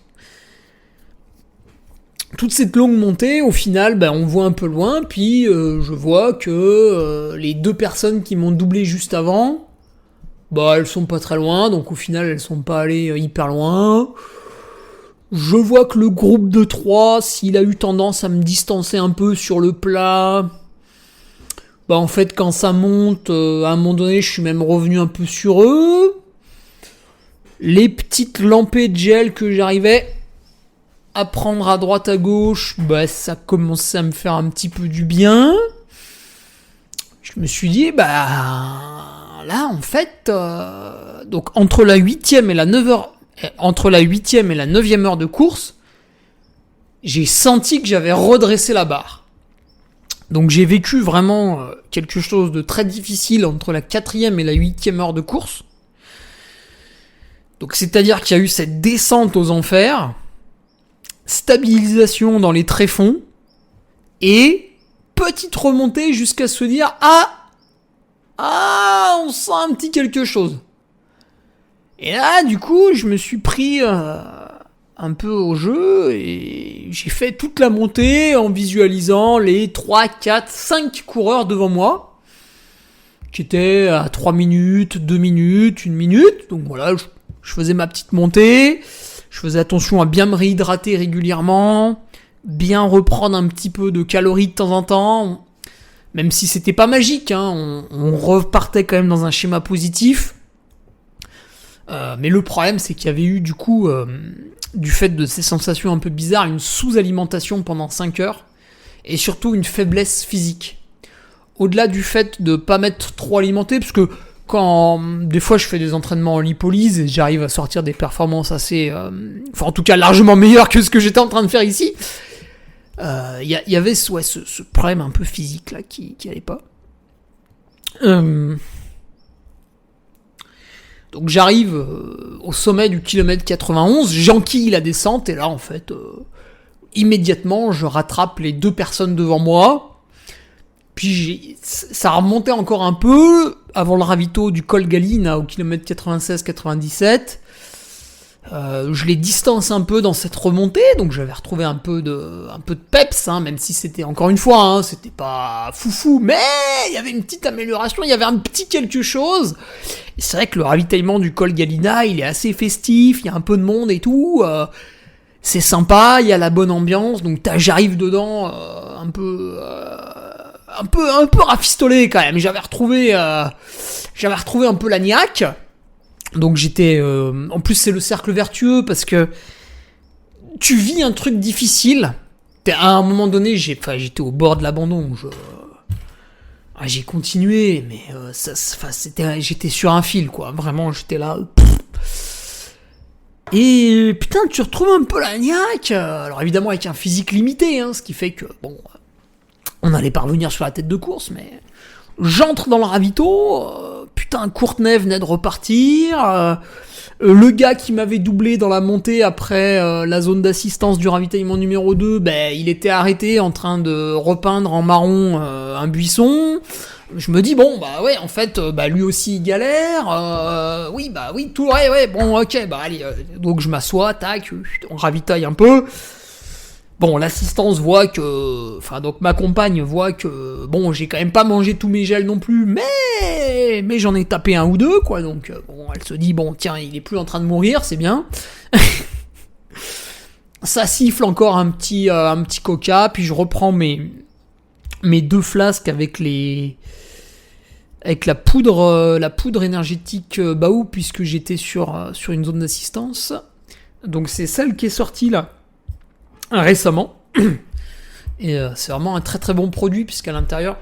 Toute cette longue montée, au final, on voit un peu loin, puis je vois que les 2 personnes qui m'ont doublé juste avant, elles sont pas très loin, donc au final, elles sont pas allées hyper loin. Je vois que le groupe de 3, s'il a eu tendance à me distancer un peu sur le plat, en fait, quand ça monte, à un moment donné, je suis même revenu un peu sur eux. Les petites lampées de gel que j'arrivais à prendre à droite à gauche, ça commençait à me faire un petit peu du bien. Je me suis dit, là en fait, donc entre la 8e et la 9e heure de course, j'ai senti que j'avais redressé la barre. Donc j'ai vécu vraiment quelque chose de très difficile entre la 4e et la 8e heure de course. Donc c'est-à-dire qu'il y a eu cette descente aux enfers, stabilisation dans les tréfonds, et petite remontée jusqu'à se dire on sent un petit quelque chose. Et là, du coup, je me suis pris un peu au jeu, et j'ai fait toute la montée en visualisant les 3, 4, 5 coureurs devant moi, qui étaient à 3 minutes, 2 minutes, 1 minute. Donc voilà, je faisais ma petite montée. Je faisais attention à bien me réhydrater régulièrement, bien reprendre un petit peu de calories de temps en temps, même si c'était pas magique, on repartait quand même dans un schéma positif. Mais le problème, c'est qu'il y avait eu du coup, du fait de ces sensations un peu bizarres, une sous-alimentation pendant 5 heures, et surtout une faiblesse physique. Au-delà du fait de pas m'être trop alimenté, parce que quand des fois je fais des entraînements en lipolyse et j'arrive à sortir des performances assez, en tout cas largement meilleures que ce que j'étais en train de faire ici, y avait ce problème un peu physique là qui allait pas. Donc j'arrive au sommet du kilomètre 91, j'enquille la descente, et là en fait immédiatement je rattrape les 2 personnes devant moi. Puis ça remontait encore un peu avant le ravito du col Galine au kilomètre 96-97. Je les distance un peu dans cette remontée, donc j'avais retrouvé un peu de peps, même si c'était encore une fois, c'était pas foufou, mais il y avait une petite amélioration, il y avait un petit quelque chose. Et c'est vrai que le ravitaillement du col Galina, il est assez festif, il y a un peu de monde et tout. C'est sympa, il y a la bonne ambiance, donc j'arrive dedans un peu rafistolé quand même. J'avais retrouvé un peu la niaque. Donc j'étais en plus c'est le cercle vertueux, parce que tu vis un truc difficile. À un moment donné, j'étais au bord de l'abandon. J'ai continué, mais j'étais sur un fil, quoi. Vraiment, j'étais là. Et putain, tu retrouves un peu la niaque. Alors évidemment avec un physique limité, ce qui fait que bon, on n'allait pas revenir sur la tête de course, mais j'entre dans le ravito. Putain, Courtenay venait de repartir. Le gars qui m'avait doublé dans la montée après la zone d'assistance du ravitaillement numéro 2, il était arrêté en train de repeindre en marron un buisson. Je me dis, bon, en fait, lui aussi il galère. Bon, ok, allez. Donc je m'assois, tac, on ravitaille un peu. Bon, l'assistance voit que... donc ma compagne voit que... Bon, j'ai quand même pas mangé tous mes gels non plus, mais j'en ai tapé un ou deux, quoi. Donc, elle se dit, bon, tiens, il est plus en train de mourir, c'est bien. Ça siffle encore un petit coca, puis je reprends mes 2 flasques avec la poudre énergétique Baou, puisque j'étais sur une zone d'assistance. Donc c'est celle qui est sortie là récemment, et c'est vraiment un très très bon produit, puisqu'à l'intérieur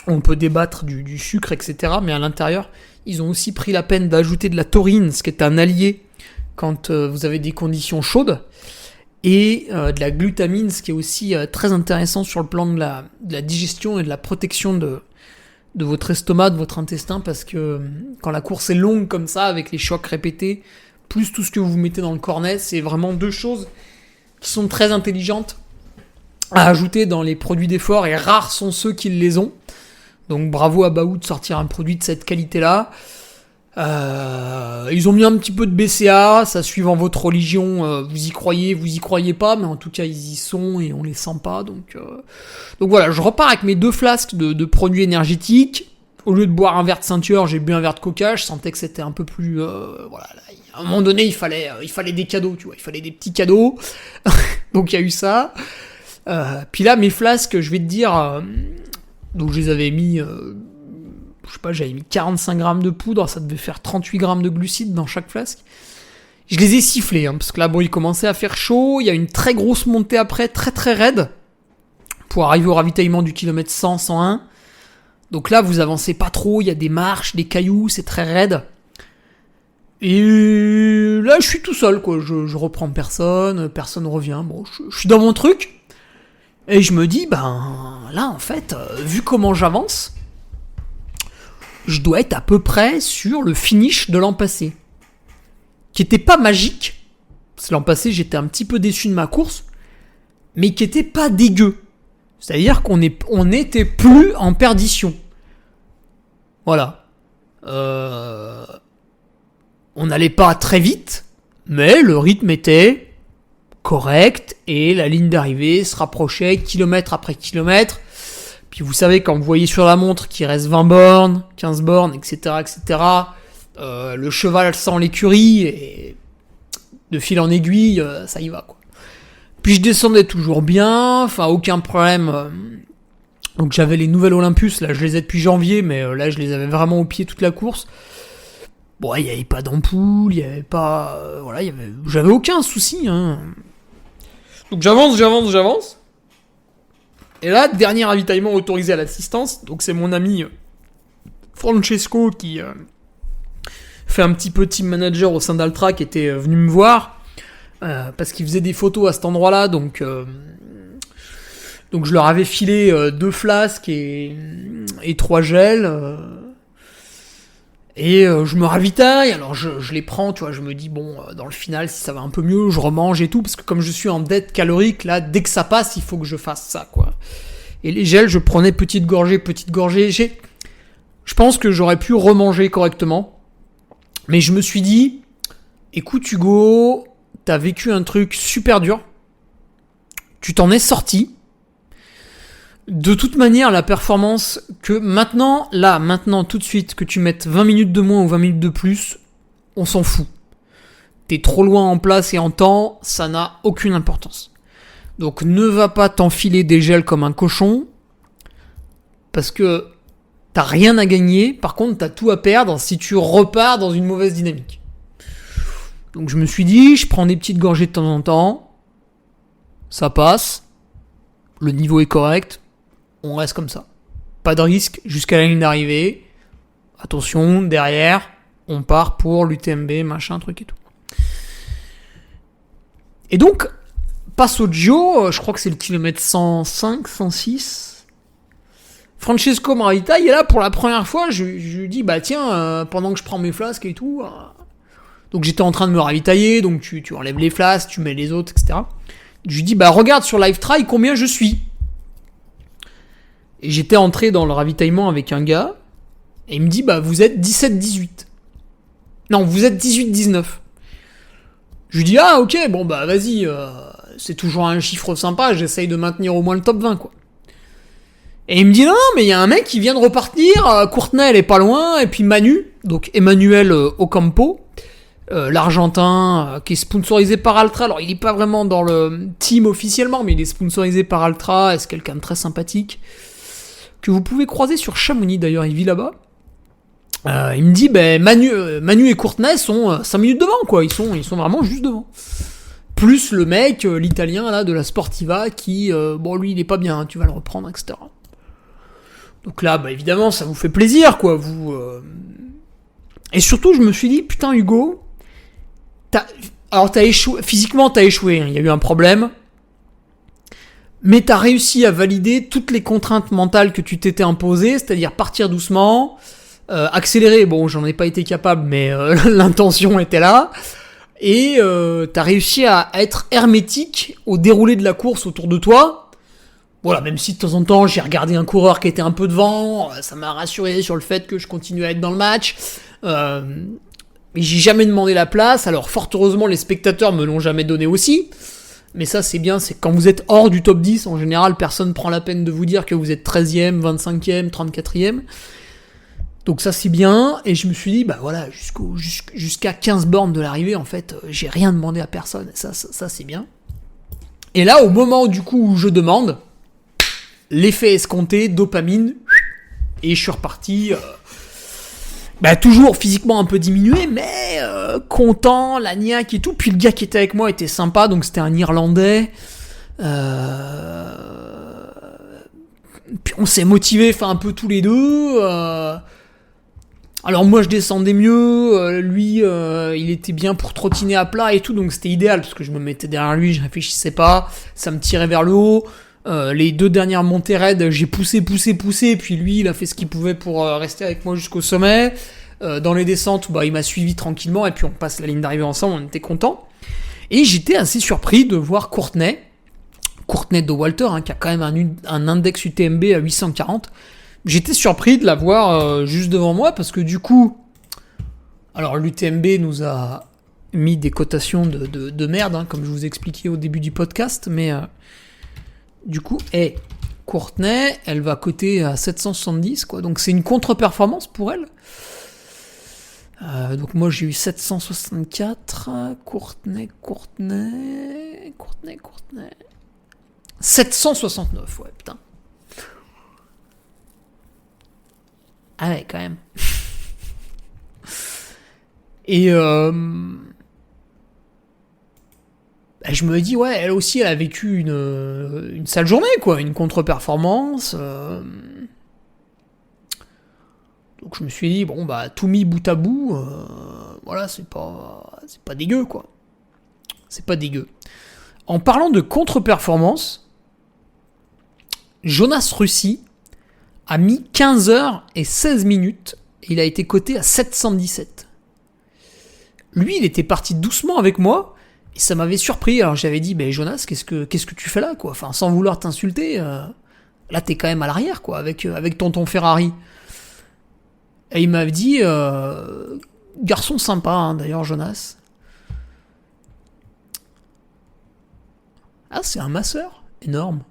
on peut débattre du sucre, etc., mais à l'intérieur ils ont aussi pris la peine d'ajouter de la taurine, ce qui est un allié quand vous avez des conditions chaudes, et de la glutamine, ce qui est aussi très intéressant sur le plan de la digestion et de la protection de votre estomac, de votre intestin, parce que quand la course est longue comme ça, avec les chocs répétés, plus tout ce que vous mettez dans le cornet, c'est vraiment 2 choses qui sont très intelligentes à ajouter dans les produits d'effort, et rares sont ceux qui les ont. Donc bravo à Baou de sortir un produit de cette qualité-là. Ils ont mis un petit peu de BCA, ça suivant votre religion, vous y croyez pas, mais en tout cas ils y sont et on les sent pas. Donc voilà, je repars avec mes 2 flasques de produits énergétiques. Au lieu de boire un verre de ceinture, j'ai bu un verre de coca. Je sentais que c'était un peu plus... à un moment donné, il fallait des cadeaux, tu vois. Il fallait des petits cadeaux. Donc il y a eu ça. Puis là, mes flasques, je vais te dire... donc je les avais mis... j'avais mis 45 grammes de poudre. Ça devait faire 38 grammes de glucides dans chaque flasque. Je les ai sifflés, parce que là, bon, il commençait à faire chaud. Il y a une très grosse montée après, très très raide, pour arriver au ravitaillement du kilomètre 100, 101. Donc là, vous avancez pas trop, il y a des marches, des cailloux, c'est très raide. Et là, je suis tout seul, quoi. Je reprends personne revient. Bon, je suis dans mon truc. Et je me dis, là, en fait, vu comment j'avance, je dois être à peu près sur le finish de l'an passé. Qui était pas magique. Parce que l'an passé, j'étais un petit peu déçu de ma course. Mais qui était pas dégueu. C'est-à-dire qu'on n'était plus en perdition. Voilà. On n'allait pas très vite, mais le rythme était correct et la ligne d'arrivée se rapprochait kilomètre après kilomètre. Puis vous savez, quand vous voyez sur la montre qu'il reste 20 bornes, 15 bornes, etc., le cheval sent l'écurie et de fil en aiguille, ça y va, quoi. Puis je descendais toujours bien, aucun problème. Donc j'avais les nouvelles Olympus, là je les ai depuis janvier, mais là je les avais vraiment au pied toute la course. Bon, il n'y avait pas d'ampoule, il n'y avait pas... j'avais aucun souci. Donc j'avance. Et là, dernier ravitaillement autorisé à l'assistance. Donc c'est mon ami Francesco qui fait un petit peu team manager au sein d'Altra, qui était venu me voir. Parce qu'ils faisaient des photos à cet endroit-là, donc je leur avais filé 2 flasques et 3 gels, et je me ravitaille. Alors je les prends, tu vois, je me dis bon, dans le final, si ça va un peu mieux, je remange et tout, parce que comme je suis en dette calorique, là, dès que ça passe, il faut que je fasse ça, quoi. Et les gels, je prenais petite gorgée. Je pense que j'aurais pu remanger correctement, mais je me suis dit, écoute Hugo, t'as vécu un truc super dur, tu t'en es sorti. De toute manière, la performance que maintenant, tout de suite, que tu mettes 20 minutes de moins ou 20 minutes de plus, on s'en fout. T'es trop loin en place et en temps, ça n'a aucune importance. Donc ne va pas t'enfiler des gels comme un cochon, parce que t'as rien à gagner, par contre t'as tout à perdre si tu repars dans une mauvaise dynamique. Donc je me suis dit, je prends des petites gorgées de temps en temps, ça passe, le niveau est correct, on reste comme ça. Pas de risque jusqu'à la ligne d'arrivée. Attention, derrière, on part pour l'UTMB, machin, truc et tout. Et donc, passe au Gio, je crois que c'est le kilomètre 105, 106. Francesco Maravita, il est là pour la première fois, je lui dis, bah tiens, pendant que je prends mes flasques et tout, donc j'étais en train de me ravitailler, donc tu enlèves les flasques, tu mets les autres, etc. Je lui dis, bah regarde sur Livetry combien je suis. Et j'étais entré dans le ravitaillement avec un gars, et il me dit, bah vous êtes 17-18. Non, vous êtes 18-19. Je lui dis, ah ok, bon bah vas-y, c'est toujours un chiffre sympa, j'essaye de maintenir au moins le top 20, quoi. Et il me dit, non, mais il y a un mec qui vient de repartir, Courtenay elle est pas loin, et puis Manu, donc Emmanuel Ocampo, l'Argentin, qui est sponsorisé par Altra. Alors il est pas vraiment dans le team officiellement, mais il est sponsorisé par Altra, et c'est quelqu'un de très sympathique, que vous pouvez croiser sur Chamonix d'ailleurs, il vit là-bas. Il me dit, Manu et Courtenay sont 5 minutes devant, quoi. Ils sont vraiment juste devant. Plus le mec, l'italien là de la Sportiva, qui, lui il est pas bien, tu vas le reprendre, etc. Donc là, évidemment, ça vous fait plaisir, quoi. Et surtout, je me suis dit, putain Hugo, t'as échoué, physiquement t'as échoué, hein. Il y a eu un problème. Mais t'as réussi à valider toutes les contraintes mentales que tu t'étais imposées, c'est-à-dire partir doucement, accélérer, bon j'en ai pas été capable, mais l'intention était là, et t'as réussi à être hermétique au déroulé de la course autour de toi. Voilà, même si de temps en temps j'ai regardé un coureur qui était un peu devant, ça m'a rassuré sur le fait que je continue à être dans le match, mais j'ai jamais demandé la place, alors fort heureusement les spectateurs me l'ont jamais donné aussi. Mais ça c'est bien, c'est quand vous êtes hors du top 10, en général personne prend la peine de vous dire que vous êtes 13e, 25e, 34e. Donc ça c'est bien, et je me suis dit, voilà, jusqu'à 15 bornes de l'arrivée, en fait, j'ai rien demandé à personne, ça c'est bien. Et là, au moment du coup où je demande, l'effet escompté, dopamine, et je suis reparti, toujours physiquement un peu diminué, mais content, la niaque et tout. Puis le gars qui était avec moi était sympa, donc c'était un Irlandais. Puis on s'est motivés, un peu tous les deux. Alors moi je descendais mieux, lui il était bien pour trottiner à plat et tout, donc c'était idéal parce que je me mettais derrière lui, je réfléchissais pas, ça me tirait vers le haut. Les 2 dernières montées raides, j'ai poussé, puis lui il a fait ce qu'il pouvait pour rester avec moi jusqu'au sommet. Dans les descentes, il m'a suivi tranquillement, et puis on passe la ligne d'arrivée ensemble, on était contents. Et j'étais assez surpris de voir Courtenay de Walter, qui a quand même un index UTMB à 840. J'étais surpris de l'avoir juste devant moi, parce que du coup, alors l'UTMB nous a mis des cotations de merde, comme je vous expliquais au début du podcast, mais du coup, Courtenay, elle va coter à 770, quoi. Donc c'est une contre-performance pour elle. Donc moi j'ai eu 764, Courtenay. 769, ouais, putain. Ah ouais, quand même. Et je me dis, ouais, elle aussi, elle a vécu une sale journée, quoi, une contre-performance. Donc je me suis dit, tout mis bout à bout, voilà, c'est pas dégueu, quoi. C'est pas dégueu. En parlant de contre-performance, Jonas Russi a mis 15 heures et 16 minutes et il a été coté à 717. Lui, il était parti doucement avec moi et ça m'avait surpris. Alors j'avais dit, Jonas, qu'est-ce que tu fais là, quoi? Enfin, sans vouloir t'insulter, là t'es quand même à l'arrière, quoi, avec tonton Ferrari. Et il m'avait dit, garçon sympa, d'ailleurs, Jonas. Ah, c'est un masseur, énorme.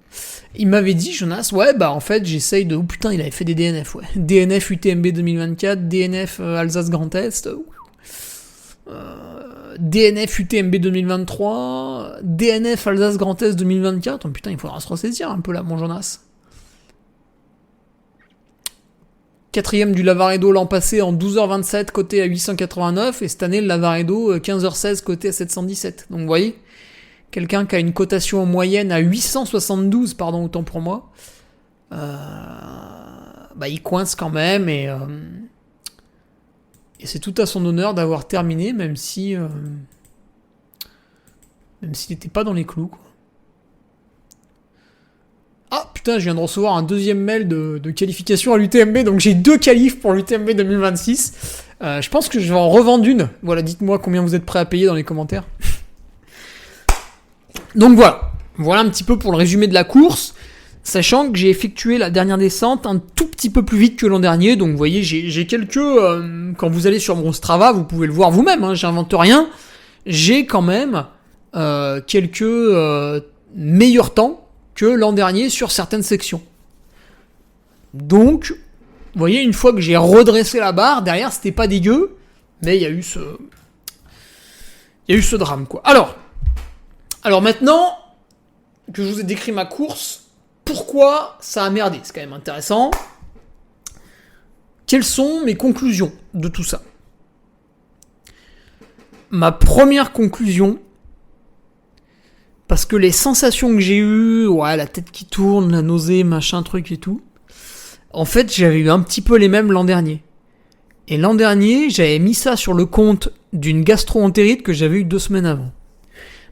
Il m'avait dit, Jonas, en fait, j'essaye de... Oh putain, il avait fait des DNF, ouais. DNF UTMB 2024, DNF Alsace Grand Est, DNF UTMB 2023, DNF Alsace Grand Est 2024. Oh putain, il faudra se ressaisir un peu là, mon Jonas. 4ème du Lavaredo l'an passé en 12h27, coté à 889, et cette année le Lavaredo 15h16, coté à 717. Donc vous voyez, quelqu'un qui a une cotation en moyenne à 872, pardon, autant pour moi, il coince quand même et c'est tout à son honneur d'avoir terminé, même s'il n'était pas dans les clous, quoi. Ah putain, je viens de recevoir un deuxième mail de qualification à l'UTMB, donc j'ai 2 qualifs pour l'UTMB 2026. Je pense que je vais en revendre une. Voilà, dites-moi combien vous êtes prêts à payer dans les commentaires. Donc voilà un petit peu pour le résumé de la course, sachant que j'ai effectué la dernière descente un tout petit peu plus vite que l'an dernier, donc vous voyez, j'ai quelques... quand vous allez sur mon Strava, vous pouvez le voir vous-même, hein, j'invente rien, j'ai quand même quelques meilleurs temps que l'an dernier sur certaines sections. Donc, vous voyez, une fois que j'ai redressé la barre, derrière, c'était pas dégueu, mais il y a eu ce drame, quoi. Alors maintenant que je vous ai décrit ma course, pourquoi ça a merdé ? C'est quand même intéressant. Quelles sont mes conclusions de tout ça ? Ma première conclusion, parce que les sensations que j'ai eues, la tête qui tourne, la nausée, machin, truc et tout, en fait, j'avais eu un petit peu les mêmes l'an dernier. Et l'an dernier, j'avais mis ça sur le compte d'une gastro-entérite que j'avais eu 2 semaines avant.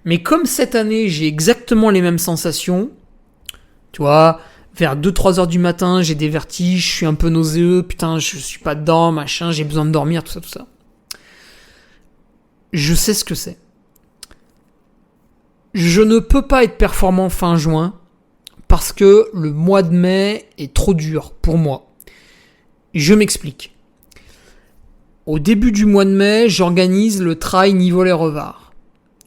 Mais comme cette année, j'ai exactement les mêmes sensations, tu vois, vers 2-3 heures du matin, j'ai des vertiges, je suis un peu nauséeux, putain, je suis pas dedans, machin, j'ai besoin de dormir, tout ça. Je sais ce que c'est. Je ne peux pas être performant fin juin parce que le mois de mai est trop dur pour moi. Je m'explique. Au début du mois de mai, j'organise le Trail Nivolet-Revard.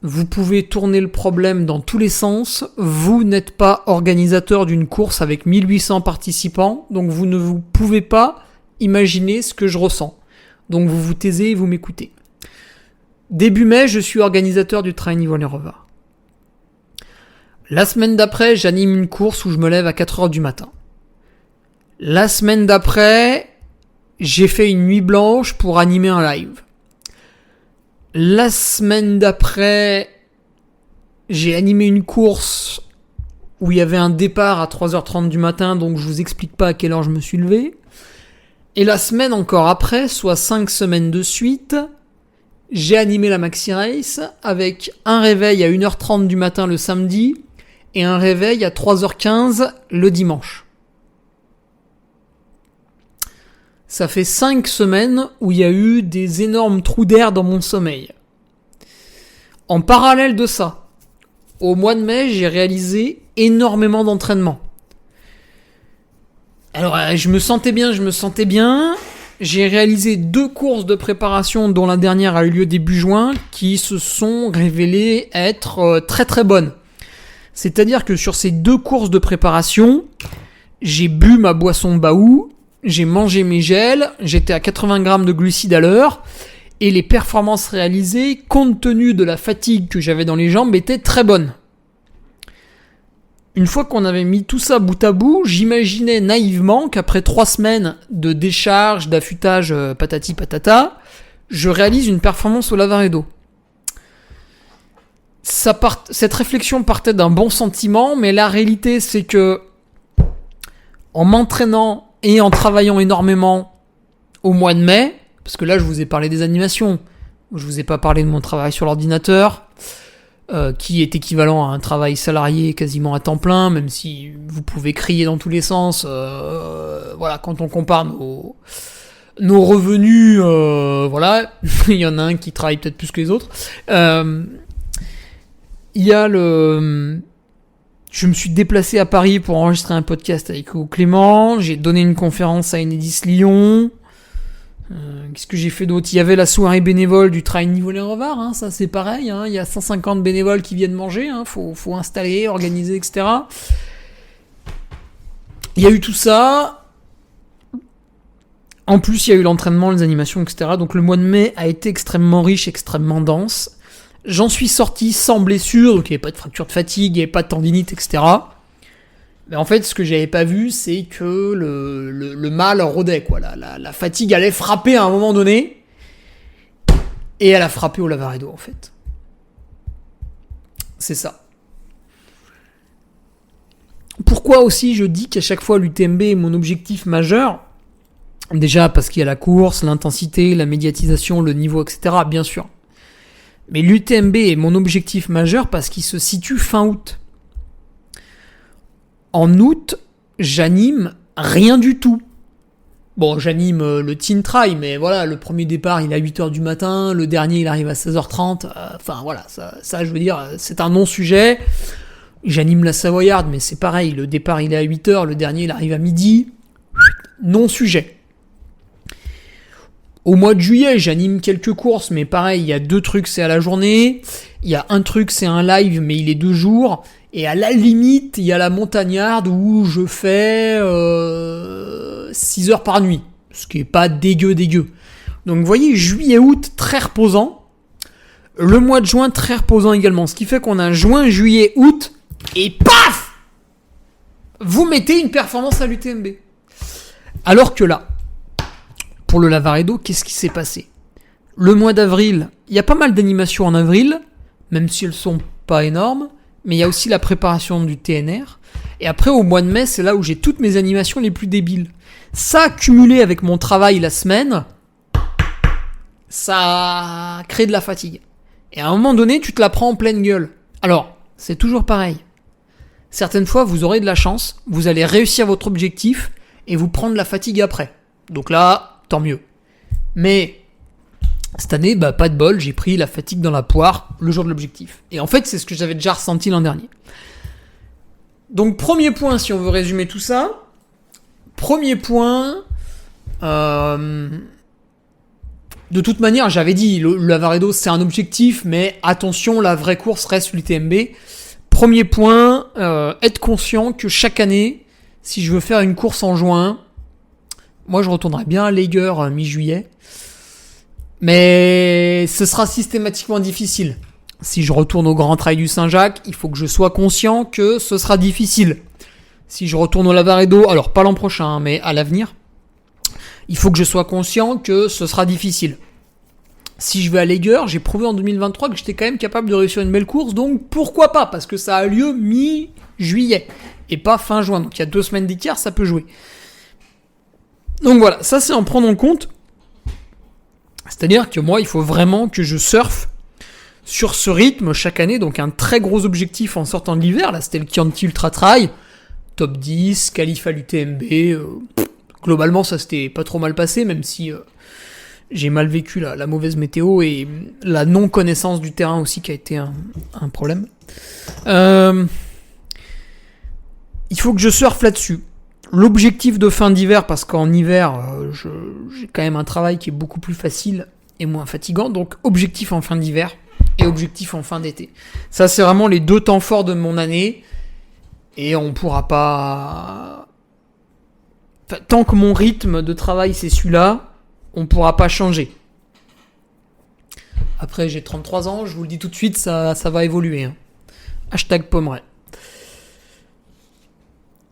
Vous pouvez tourner le problème dans tous les sens. Vous n'êtes pas organisateur d'une course avec 1800 participants, donc vous ne vous pouvez pas imaginer ce que je ressens. Donc vous vous taisez et vous m'écoutez. Début mai, je suis organisateur du Trail Nivolet-Revard. La semaine d'après, j'anime une course où je me lève à 4h du matin. La semaine d'après, j'ai fait une nuit blanche pour animer un live. La semaine d'après, j'ai animé une course où il y avait un départ à 3h30 du matin, donc je vous explique pas à quelle heure je me suis levé. Et la semaine encore après, soit 5 semaines de suite, j'ai animé la Maxi Race avec un réveil à 1h30 du matin le samedi et un réveil à 3h15 le dimanche. Ça fait 5 semaines où il y a eu des énormes trous d'air dans mon sommeil. En parallèle de ça, au mois de mai, j'ai réalisé énormément d'entraînement. Alors, je me sentais bien. J'ai réalisé 2 courses de préparation, dont la dernière a eu lieu début juin, qui se sont révélées être très très bonnes. C'est-à-dire que sur ces 2 courses de préparation, j'ai bu ma boisson Baou, j'ai mangé mes gels, j'étais à 80 grammes de glucides à l'heure, et les performances réalisées, compte tenu de la fatigue que j'avais dans les jambes, étaient très bonnes. Une fois qu'on avait mis tout ça bout à bout, j'imaginais naïvement qu'après 3 semaines de décharge, d'affûtage patati patata, je réalise une performance au Lavaredo. Cette réflexion partait d'un bon sentiment, mais la réalité c'est que en m'entraînant et en travaillant énormément au mois de mai, parce que là je vous ai parlé des animations, je vous ai pas parlé de mon travail sur l'ordinateur, qui est équivalent à un travail salarié quasiment à temps plein, même si vous pouvez crier dans tous les sens, quand on compare nos revenus, il y en a un qui travaille peut-être plus que les autres. Je me suis déplacé à Paris pour enregistrer un podcast avec Clément, j'ai donné une conférence à Enedis Lyon. Qu'est-ce que j'ai fait d'autre ? Il y avait la soirée bénévole du Trail Nivolet-Revard, ça c'est pareil, il y a 150 bénévoles qui viennent manger, faut installer, organiser, etc. Il y a eu tout ça. En plus, il y a eu l'entraînement, les animations, etc. Donc le mois de mai a été extrêmement riche, extrêmement dense. J'en suis sorti sans blessure, donc il n'y avait pas de fracture de fatigue, il n'y avait pas de tendinite, etc. Mais en fait, ce que j'avais pas vu, c'est que le mal rôdait, quoi. La fatigue allait frapper à un moment donné, et elle a frappé au Lavaredo, en fait. C'est ça. Pourquoi aussi je dis qu'à chaque fois l'UTMB est mon objectif majeur? Déjà parce qu'il y a la course, l'intensité, la médiatisation, le niveau, etc. Bien sûr. Mais l'UTMB est mon objectif majeur parce qu'il se situe fin août. En août, j'anime rien du tout. Bon, j'anime le Teen Try, mais voilà, le premier départ, il est à 8h du matin, le dernier, il arrive à 16h30. Enfin, voilà, ça, je veux dire, c'est un non-sujet. J'anime la Savoyarde, mais c'est pareil, le départ, il est à 8h, le dernier, il arrive à midi. Non-sujet. Au mois de juillet, j'anime quelques courses, mais pareil, il y a 2 trucs, c'est à la journée. Il y a un truc, c'est un live, mais il est 2 jours. Et à la limite, il y a la montagnarde où je fais 6 heures par nuit. Ce qui est pas dégueu. Donc vous voyez, juillet-août, très reposant. Le mois de juin, très reposant également. Ce qui fait qu'on a juin, juillet, août. Et paf, vous mettez une performance à l'UTMB. Alors que là, pour le Lavaredo, qu'est-ce qui s'est passé? Le mois d'avril, il y a pas mal d'animations en avril, même si elles sont pas énormes, mais il y a aussi la préparation du TNR. Et après, au mois de mai, c'est là où j'ai toutes mes animations les plus débiles. Ça, cumulé avec mon travail la semaine, ça crée de la fatigue. Et à un moment donné, tu te la prends en pleine gueule. Alors, c'est toujours pareil. Certaines fois, vous aurez de la chance, vous allez réussir votre objectif et vous prendre la fatigue après. Donc là, tant mieux. Mais cette année, pas de bol, j'ai pris la fatigue dans la poire le jour de l'objectif. Et en fait, c'est ce que j'avais déjà ressenti l'an dernier. Donc, premier point, si on veut résumer tout ça. Premier point, de toute manière, j'avais dit, le Lavaredo, c'est un objectif, mais attention, la vraie course reste l'UTMB. Premier point, être conscient que chaque année, si je veux faire une course en juin, moi je retournerai bien à Lager mi-juillet, mais ce sera systématiquement difficile. Si je retourne au Grand Trail du Saint-Jacques, il faut que je sois conscient que ce sera difficile. Si je retourne au Lavaredo, alors pas l'an prochain, mais à l'avenir, il faut que je sois conscient que ce sera difficile. Si je vais à Lager, j'ai prouvé en 2023 que j'étais quand même capable de réussir une belle course, donc pourquoi pas? Parce que ça a lieu mi-juillet, et pas fin juin, donc il y a 2 semaines d'écart, ça peut jouer. Donc voilà, ça c'est en prendre en compte. C'est-à-dire que moi, il faut vraiment que je surfe sur ce rythme chaque année, donc un très gros objectif en sortant de l'hiver, là c'était le Chianti Ultra Trail, top 10, qualif à l'UTMB, globalement ça s'était pas trop mal passé, même si j'ai mal vécu la mauvaise météo et la non-connaissance du terrain aussi qui a été un problème. Il faut que je surfe là-dessus. L'objectif de fin d'hiver, parce qu'en hiver, j'ai quand même un travail qui est beaucoup plus facile et moins fatigant, donc objectif en fin d'hiver et objectif en fin d'été. Ça, c'est vraiment les 2 temps forts de mon année, et on pourra pas... Enfin, tant que mon rythme de travail c'est celui-là, on pourra pas changer. Après, j'ai 33 ans, je vous le dis tout de suite, ça va évoluer. Hein. #Pommeret.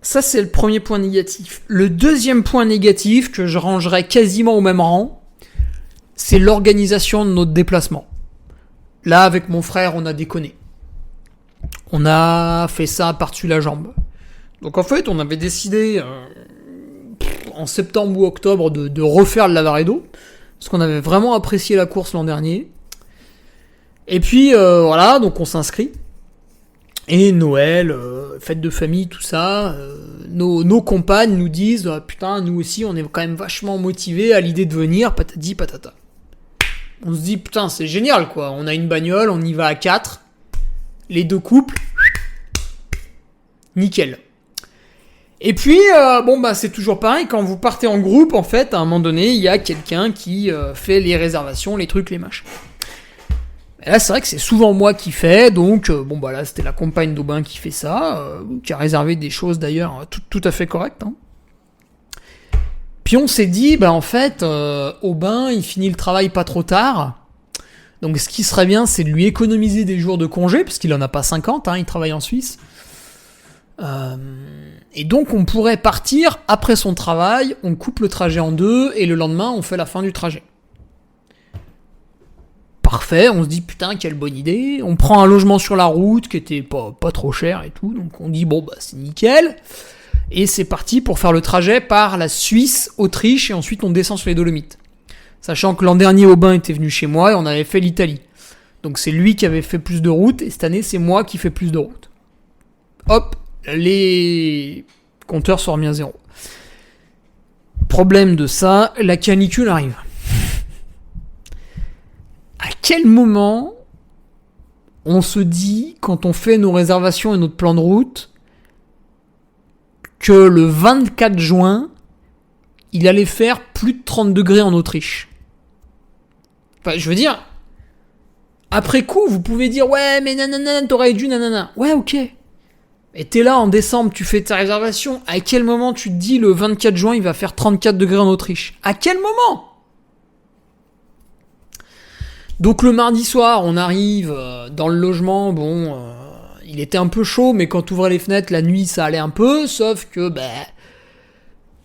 Ça, c'est le premier point négatif. Le deuxième point négatif, que je rangerais quasiment au même rang, c'est l'organisation de notre déplacement. Là, avec mon frère, on a déconné. On a fait ça par-dessus la jambe. Donc en fait, on avait décidé en septembre ou octobre de refaire le Lavaredo, parce qu'on avait vraiment apprécié la course l'an dernier. Et puis voilà, donc on s'inscrit. Et Noël, fête de famille, tout ça, nos compagnes nous disent putain, nous aussi on est quand même vachement motivés à l'idée de venir, patati patata. On se dit putain, c'est génial quoi, on a une bagnole, on y va à 4, les 2 couples, nickel. Et puis, c'est toujours pareil, quand vous partez en groupe, en fait, à un moment donné, il y a quelqu'un qui fait les réservations, les trucs, les machins. Et là, c'est vrai que c'est souvent moi qui fais, donc, là, c'était la compagne d'Aubin qui fait ça, qui a réservé des choses, d'ailleurs, tout à fait correctes. Hein. Puis on s'est dit, en fait, Aubin, il finit le travail pas trop tard, donc ce qui serait bien, c'est de lui économiser des jours de congé, parce qu'il en a pas 50, il travaille en Suisse. Et donc on pourrait partir après son travail, on coupe le trajet en 2 et le lendemain on fait la fin du trajet. Parfait, on se dit putain quelle bonne idée, on prend un logement sur la route qui était pas trop cher et tout, donc on dit bon bah c'est nickel, et c'est parti pour faire le trajet par la Suisse, Autriche, et ensuite on descend sur les Dolomites. Sachant que l'an dernier Aubin était venu chez moi et on avait fait l'Italie. Donc c'est lui qui avait fait plus de route, et cette année c'est moi qui fais plus de route. Hop, les compteurs sont remis à zéro. Problème de ça, la canicule arrive. À quel moment on se dit, quand on fait nos réservations et notre plan de route, que le 24 juin, il allait faire plus de 30 degrés en Autriche? Enfin, je veux dire, après coup, vous pouvez dire, ouais, mais nanana, t'aurais dû nanana. Ouais, ok. Et t'es là en décembre, tu fais ta réservation. À quel moment tu te dis, le 24 juin, il va faire 34 degrés en Autriche? À quel moment? Donc le mardi soir, on arrive dans le logement, il était un peu chaud, mais quand tu ouvrais les fenêtres, la nuit, ça allait un peu, sauf que,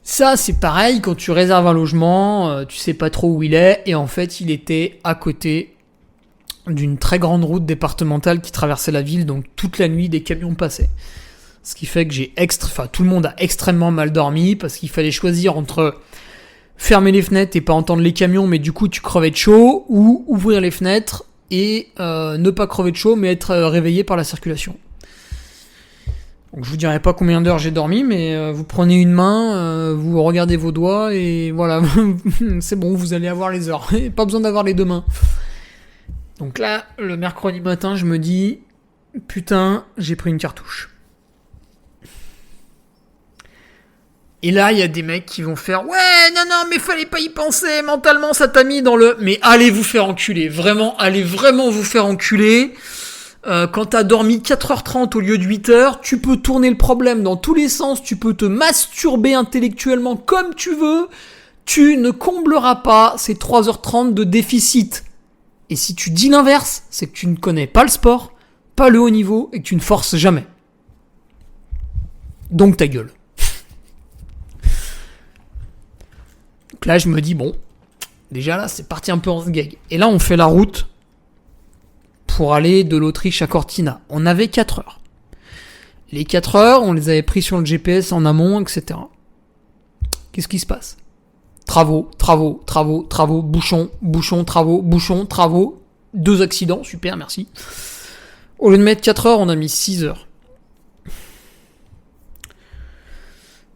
ça c'est pareil, quand tu réserves un logement, tu sais pas trop où il est, et en fait, il était à côté d'une très grande route départementale qui traversait la ville, donc toute la nuit, des camions passaient. Ce qui fait que tout le monde a extrêmement mal dormi, parce qu'il fallait choisir entre fermer les fenêtres et pas entendre les camions, mais du coup tu crevais de chaud, ou ouvrir les fenêtres et ne pas crever de chaud, mais être réveillé par la circulation. Donc je vous dirai pas combien d'heures j'ai dormi, mais vous prenez une main, vous regardez vos doigts, et voilà, c'est bon, vous allez avoir les heures. Pas besoin d'avoir les deux mains. Donc là, le mercredi matin, je me dis, putain, j'ai pris une cartouche. Et là, il y a des mecs qui vont faire « Ouais, non, mais fallait pas y penser, mentalement, ça t'a mis dans le... » Mais allez vous faire enculer, allez vraiment vous faire enculer. Quand t'as dormi 4h30 au lieu de 8h, tu peux tourner le problème dans tous les sens, tu peux te masturber intellectuellement comme tu veux, tu ne combleras pas ces 3h30 de déficit. Et si tu dis l'inverse, c'est que tu ne connais pas le sport, pas le haut niveau, et que tu ne forces jamais. Donc ta gueule. Donc là, je me dis, bon, déjà là, c'est parti un peu en sgeg. Et là, on fait la route pour aller de l'Autriche à Cortina. On avait 4 heures. Les 4 heures, on les avait pris sur le GPS en amont, etc. Qu'est-ce qui se passe ? Travaux, bouchons, travaux. 2 accidents, super, merci. Au lieu de mettre 4 heures, on a mis 6 heures.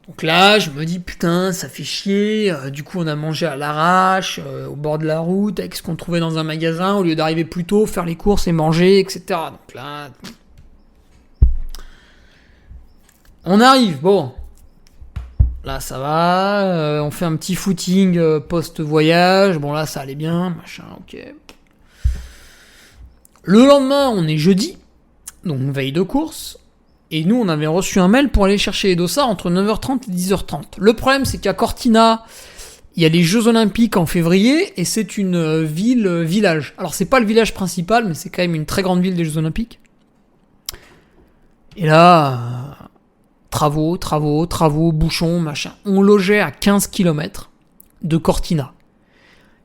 Donc là, je me dis, putain, ça fait chier. Du coup, on a mangé à l'arrache, au bord de la route, avec ce qu'on trouvait dans un magasin, au lieu d'arriver plus tôt, faire les courses et manger, etc. Donc là, on arrive, bon. Là, ça va. On fait un petit footing post-voyage. Bon, là, ça allait bien, machin, ok. Le lendemain, on est jeudi, donc veille de course. Et nous, on avait reçu un mail pour aller chercher les dossards entre 9h30 et 10h30. Le problème, c'est qu'à Cortina, il y a les Jeux Olympiques en février, et c'est une village. Alors, c'est pas le village principal, mais c'est quand même une très grande ville des Jeux Olympiques. Et là, travaux, bouchons, machin. On logeait à 15 km de Cortina.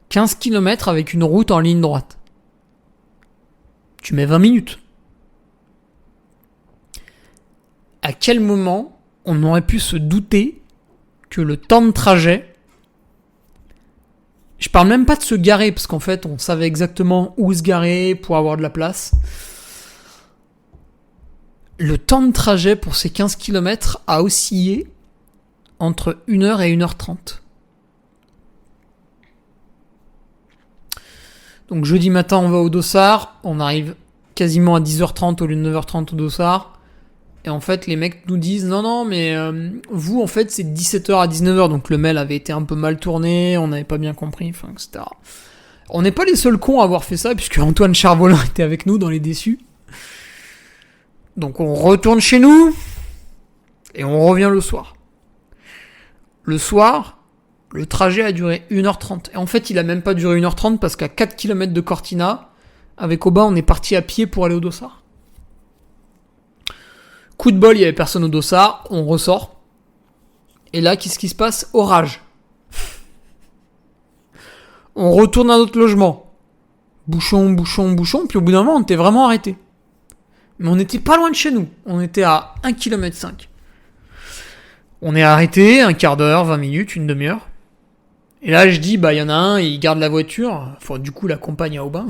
15 km avec une route en ligne droite. Tu mets 20 minutes. À quel moment on aurait pu se douter que le temps de trajet... Je parle même pas de se garer, parce qu'en fait, on savait exactement où se garer pour avoir de la place. Le temps de trajet pour ces 15 km a oscillé entre 1h et 1h30. Donc jeudi matin, on va au Dossard. On arrive quasiment à 10h30 au lieu de 9h30 au Dossard. Et en fait, les mecs nous disent, non, mais vous, en fait, c'est 17h à 19h. Donc le mail avait été un peu mal tourné, on n'avait pas bien compris, enfin, etc. On n'est pas les seuls cons à avoir fait ça, puisque Antoine Charvolin était avec nous dans les déçus. Donc on retourne chez nous, et on revient le soir. Le soir, le trajet a duré 1h30. Et en fait, il a même pas duré 1h30, parce qu'à 4 km de Cortina, avec Aubin, on est parti à pied pour aller au Dossard. Coup de bol, il y avait personne au Dossard, on ressort. Et là, qu'est-ce qui se passe ? Orage. On retourne à notre logement. Bouchon, puis au bout d'un moment, on était vraiment arrêté. Mais on n'était pas loin de chez nous. On était à 1,5 km. On est arrêté, un quart d'heure, 20 minutes, une demi-heure. Et là, je dis, il y en a un, il garde la voiture. Enfin, du coup, la compagne à Aubin.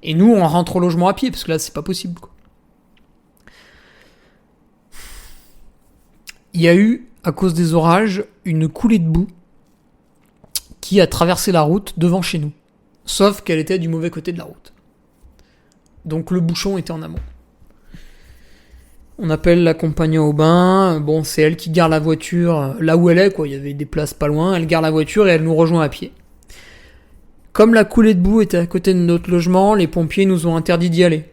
Et nous, on rentre au logement à pied, parce que là, c'est pas possible, quoi. Il y a eu, à cause des orages, une coulée de boue qui a traversé la route devant chez nous. Sauf qu'elle était du mauvais côté de la route. Donc le bouchon était en amont. On appelle la compagne à Aubin. Bon, c'est elle qui garde la voiture là où elle est, quoi. Il y avait des places pas loin. Elle garde la voiture et elle nous rejoint à pied. Comme la coulée de boue était à côté de notre logement, les pompiers nous ont interdit d'y aller.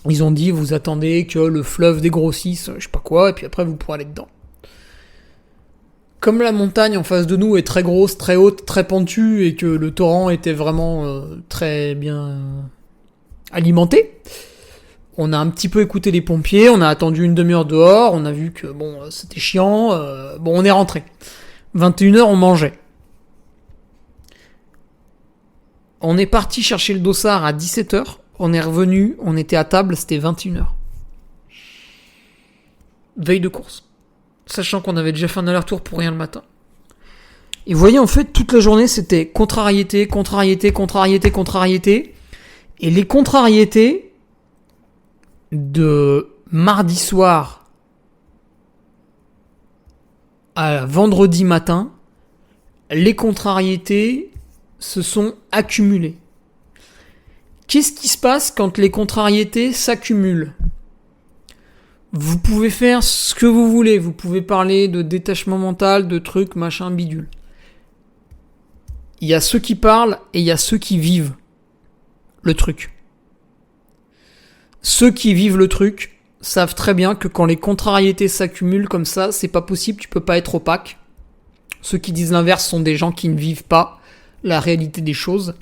Ils ont dit, vous attendez que le fleuve dégrossisse, je sais pas quoi, et puis après vous pourrez aller dedans. Comme la montagne en face de nous est très grosse, très haute, très pentue, et que le torrent était vraiment très bien alimenté, on a un petit peu écouté les pompiers, on a attendu une demi-heure dehors, on a vu que bon, c'était chiant, on est rentré. 21h, on mangeait. On est parti chercher le dossard à 17h. On est revenu, on était à table, c'était 21h. Veille de course. Sachant qu'on avait déjà fait un aller-retour pour rien le matin. Et vous voyez, en fait, toute la journée, c'était contrariété. Et les contrariétés de mardi soir à vendredi matin, les contrariétés se sont accumulées. Qu'est-ce qui se passe quand les contrariétés s'accumulent ? Vous pouvez faire ce que vous voulez. Vous pouvez parler de détachement mental, de trucs, machin, bidule. Il y a ceux qui parlent et il y a ceux qui vivent le truc. Ceux qui vivent le truc savent très bien que quand les contrariétés s'accumulent comme ça, c'est pas possible, tu peux pas être opaque. Ceux qui disent l'inverse sont des gens qui ne vivent pas la réalité des choses.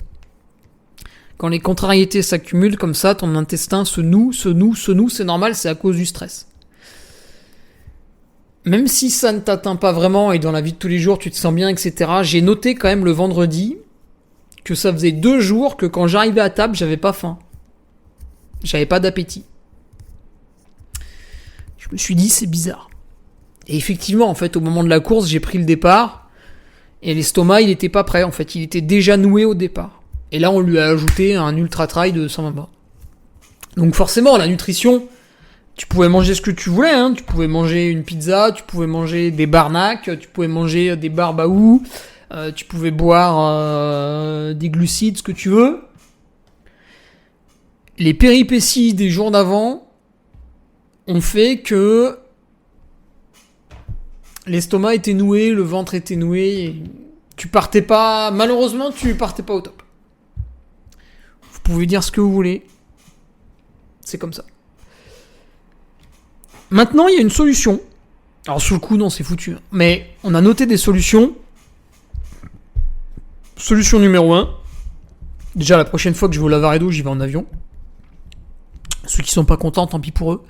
Quand les contrariétés s'accumulent comme ça, ton intestin se noue, c'est normal, c'est à cause du stress. Même si ça ne t'atteint pas vraiment et dans la vie de tous les jours tu te sens bien, etc., j'ai noté quand même le vendredi que ça faisait 2 jours que quand j'arrivais à table, j'avais pas faim. J'avais pas d'appétit. Je me suis dit, c'est bizarre. Et effectivement, en fait, au moment de la course, j'ai pris le départ et l'estomac, il était pas prêt. En fait, il était déjà noué au départ. Et là, on lui a ajouté un ultra trail de 120 bornes. Donc forcément, la nutrition, tu pouvais manger ce que tu voulais. Hein. Tu pouvais manger une pizza, tu pouvais manger des barnacs, tu pouvais manger des barbaous, tu pouvais boire des glucides, ce que tu veux. Les péripéties des jours d'avant ont fait que l'estomac était noué, le ventre était noué. Et tu partais pas... Malheureusement, tu partais pas au top. Vous pouvez dire ce que vous voulez. C'est comme ça. Maintenant, il y a une solution. Alors, sous le coup, non, c'est foutu. Mais on a noté des solutions. Solution numéro 1. Déjà, la prochaine fois que je vais au Lavaredo, j'y vais en avion. Ceux qui sont pas contents, tant pis pour eux.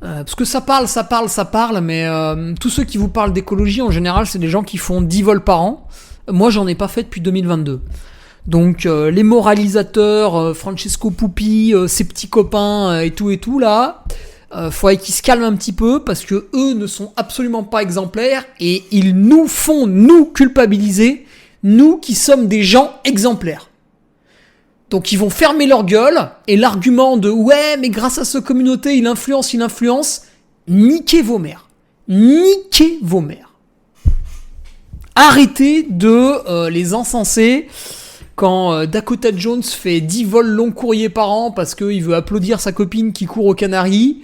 Parce que ça parle, mais tous ceux qui vous parlent d'écologie, en général, c'est des gens qui font 10 vols par an. Moi, j'en ai pas fait depuis 2022. Donc les moralisateurs, Francesco Pupi, ses petits copains et tout là, faudrait qu'ils se calment un petit peu parce que eux ne sont absolument pas exemplaires et ils nous font nous culpabiliser, nous qui sommes des gens exemplaires. Donc ils vont fermer leur gueule et l'argument de ouais mais grâce à cette communauté il influence, niquez vos mères. Arrêtez de les encenser. Quand Dakota Jones fait 10 vols long courrier par an parce qu'il veut applaudir sa copine qui court aux Canaries,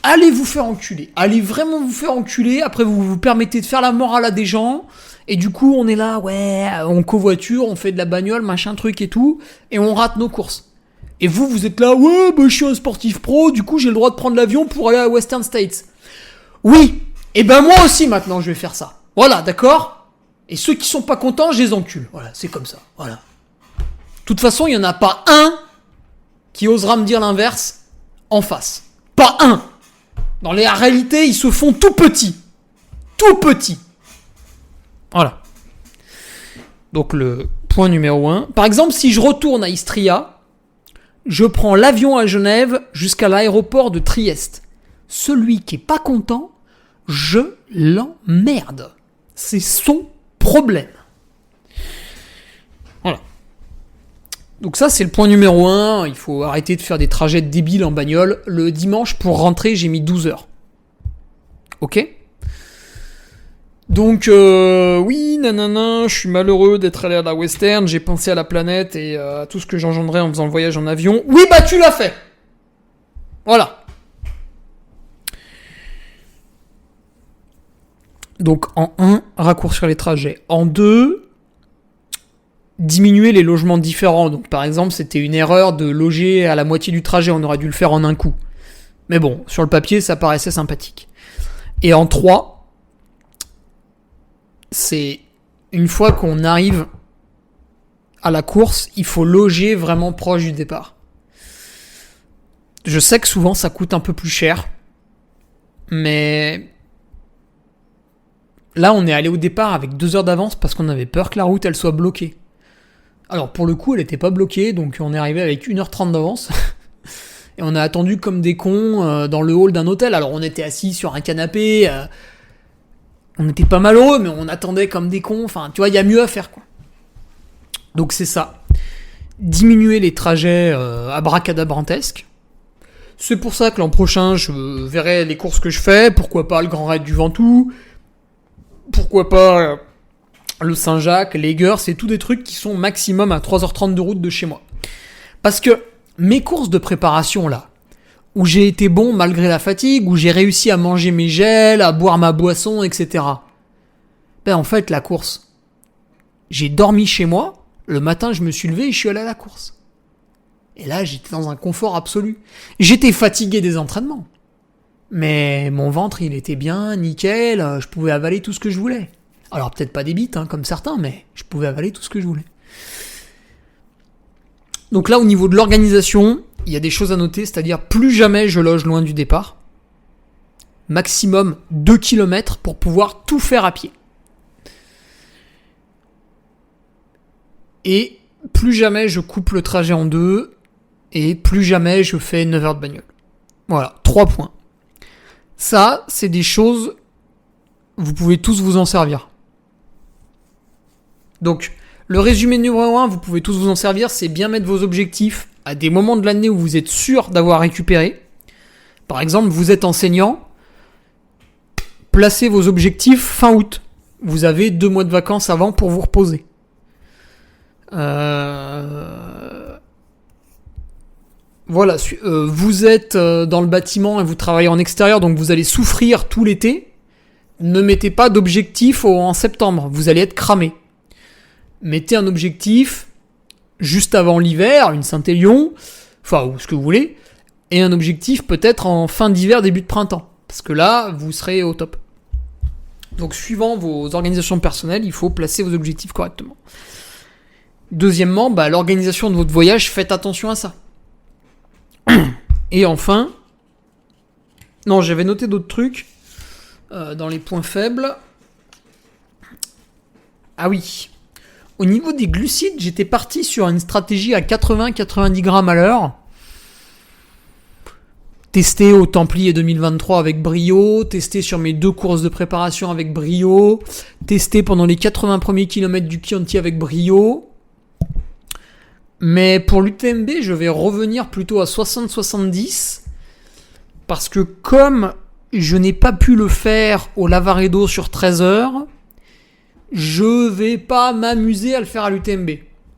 allez vous faire enculer. Allez vraiment vous faire enculer. Après, vous vous permettez de faire la morale à des gens. Et du coup, on est là, ouais, on covoiture, on fait de la bagnole, machin truc et tout. Et on rate nos courses. Et vous êtes là, ouais, je suis un sportif pro, du coup, j'ai le droit de prendre l'avion pour aller à Western States. Oui, et ben moi aussi, maintenant, je vais faire ça. Voilà, d'accord ? Et ceux qui sont pas contents, je les encule. Voilà, c'est comme ça. Voilà. De toute façon, il y en a pas un qui osera me dire l'inverse en face. Pas un. Dans la réalité, ils se font tout petits. Tout petits. Voilà. Donc le point numéro 1. Par exemple, si je retourne à Istria, je prends l'avion à Genève jusqu'à l'aéroport de Trieste. Celui qui est pas content, je l'emmerde. C'est son problème. Voilà. Donc ça, c'est le point numéro 1. Il faut arrêter de faire des trajets débiles en bagnole. Le dimanche, pour rentrer, j'ai mis 12 heures. Ok ? Donc, oui, nanana, je suis malheureux d'être allé à la Western, j'ai pensé à la planète et à tout ce que j'engendrais en faisant le voyage en avion. Oui, bah tu l'as fait. Voilà. Donc, en 1, raccourcir les trajets. En 2, diminuer les logements différents. Donc, par exemple, c'était une erreur de loger à la moitié du trajet, on aurait dû le faire en un coup. Mais bon, sur le papier, ça paraissait sympathique. Et en 3, c'est une fois qu'on arrive à la course, il faut loger vraiment proche du départ. Je sais que souvent ça coûte un peu plus cher, mais là on est allé au départ avec 2 heures d'avance parce qu'on avait peur que la route elle soit bloquée. Alors pour le coup elle était pas bloquée, donc on est arrivé avec 1h30 d'avance. Et on a attendu comme des cons dans le hall d'un hôtel. Alors on était assis sur un canapé, on était pas malheureux, mais on attendait comme des cons. Enfin, tu vois, il y a mieux à faire, quoi. Donc c'est ça. Diminuer les trajets abracadabrantesques. C'est pour ça que l'an prochain, je verrai les courses que je fais. Pourquoi pas le Grand Raid du Ventoux. Pourquoi pas le Saint-Jacques, les Gers. C'est tous des trucs qui sont maximum à 3h30 de route de chez moi. Parce que mes courses de préparation, là, où j'ai été bon malgré la fatigue, où j'ai réussi à manger mes gels, à boire ma boisson, etc. Ben en fait, la course, j'ai dormi chez moi, le matin je me suis levé et je suis allé à la course. Et là, j'étais dans un confort absolu. J'étais fatigué des entraînements. Mais mon ventre, il était bien, nickel, je pouvais avaler tout ce que je voulais. Alors peut-être pas des bites, hein, comme certains, mais je pouvais avaler tout ce que je voulais. Donc là, au niveau de l'organisation, il y a des choses à noter, c'est-à-dire plus jamais je loge loin du départ. Maximum 2 km pour pouvoir tout faire à pied. Et plus jamais je coupe le trajet en 2 et plus jamais je fais 9 heures de bagnole. Voilà, 3 points. Ça, c'est des choses, vous pouvez tous vous en servir. Donc, le résumé numéro 1, vous pouvez tous vous en servir, c'est bien mettre vos objectifs à des moments de l'année où vous êtes sûr d'avoir récupéré. Par exemple, vous êtes enseignant, placez vos objectifs fin août. Vous avez 2 mois de vacances avant pour vous reposer. Voilà, vous êtes dans le bâtiment et vous travaillez en extérieur, donc vous allez souffrir tout l'été. Ne mettez pas d'objectif en septembre, vous allez être cramé. Mettez un objectif juste avant l'hiver, une Saint-Élion, enfin, ou ce que vous voulez, et un objectif peut-être en fin d'hiver, début de printemps, parce que là, vous serez au top. Donc, suivant vos organisations personnelles, il faut placer vos objectifs correctement. Deuxièmement, l'organisation de votre voyage, faites attention à ça. Et enfin, non, j'avais noté d'autres trucs dans les points faibles. Ah oui. Au niveau des glucides, j'étais parti sur une stratégie à 80-90 grammes à l'heure. Testé au Templier 2023 avec brio, testé sur mes 2 courses de préparation avec brio, testé pendant les 80 premiers kilomètres du Chianti avec brio. Mais pour l'UTMB, je vais revenir plutôt à 60-70 parce que comme je n'ai pas pu le faire au Lavaredo sur 13 heures, je vais pas m'amuser à le faire à l'UTMB.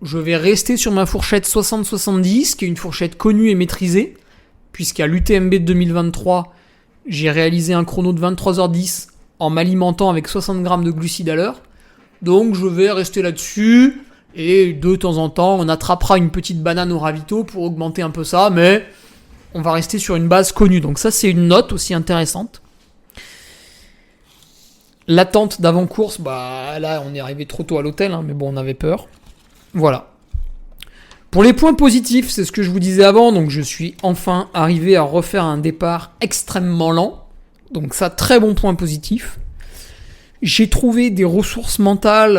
Je vais rester sur ma fourchette 60-70, qui est une fourchette connue et maîtrisée, puisqu'à l'UTMB 2023, j'ai réalisé un chrono de 23h10 en m'alimentant avec 60 grammes de glucides à l'heure. Donc je vais rester là-dessus, et de temps en temps, on attrapera une petite banane au ravito pour augmenter un peu ça, mais on va rester sur une base connue. Donc ça, c'est une note aussi intéressante. L'attente d'avant-course, là, on est arrivé trop tôt à l'hôtel, mais bon, on avait peur. Voilà. Pour les points positifs, c'est ce que je vous disais avant, donc je suis enfin arrivé à refaire un départ extrêmement lent. Donc ça, très bon point positif. J'ai trouvé des ressources mentales,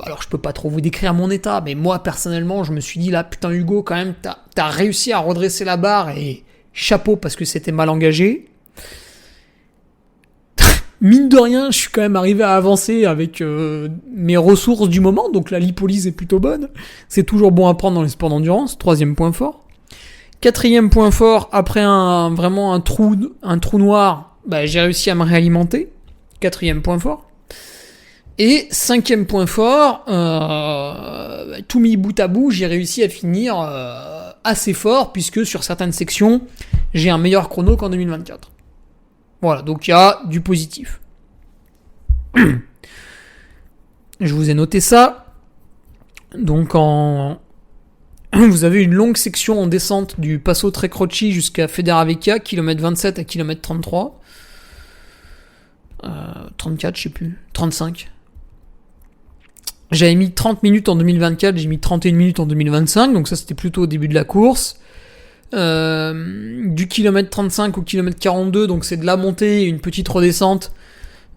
alors je peux pas trop vous décrire mon état, mais moi personnellement je me suis dit là putain Hugo quand même t'as réussi à redresser la barre et chapeau parce que c'était mal engagé. Mine de rien je suis quand même arrivé à avancer avec mes ressources du moment, donc la lipolyse est plutôt bonne, c'est toujours bon à prendre dans les sports d'endurance, 3e point fort. 4e point fort, après vraiment un trou noir, j'ai réussi à me réalimenter, 4e point fort. Et 5e point fort, tout mis bout à bout, j'ai réussi à finir assez fort, puisque sur certaines sections, j'ai un meilleur chrono qu'en 2024. Voilà, donc il y a du positif. Je vous ai noté ça. Donc vous avez une longue section en descente du Passo Tre Croci jusqu'à Federavecchia, km 27 à km 33. 34, je sais plus. 35. J'avais mis 30 minutes en 2024, j'ai mis 31 minutes en 2025, donc ça c'était plutôt au début de la course. Du kilomètre 35 au kilomètre 42, donc c'est de la montée et une petite redescente.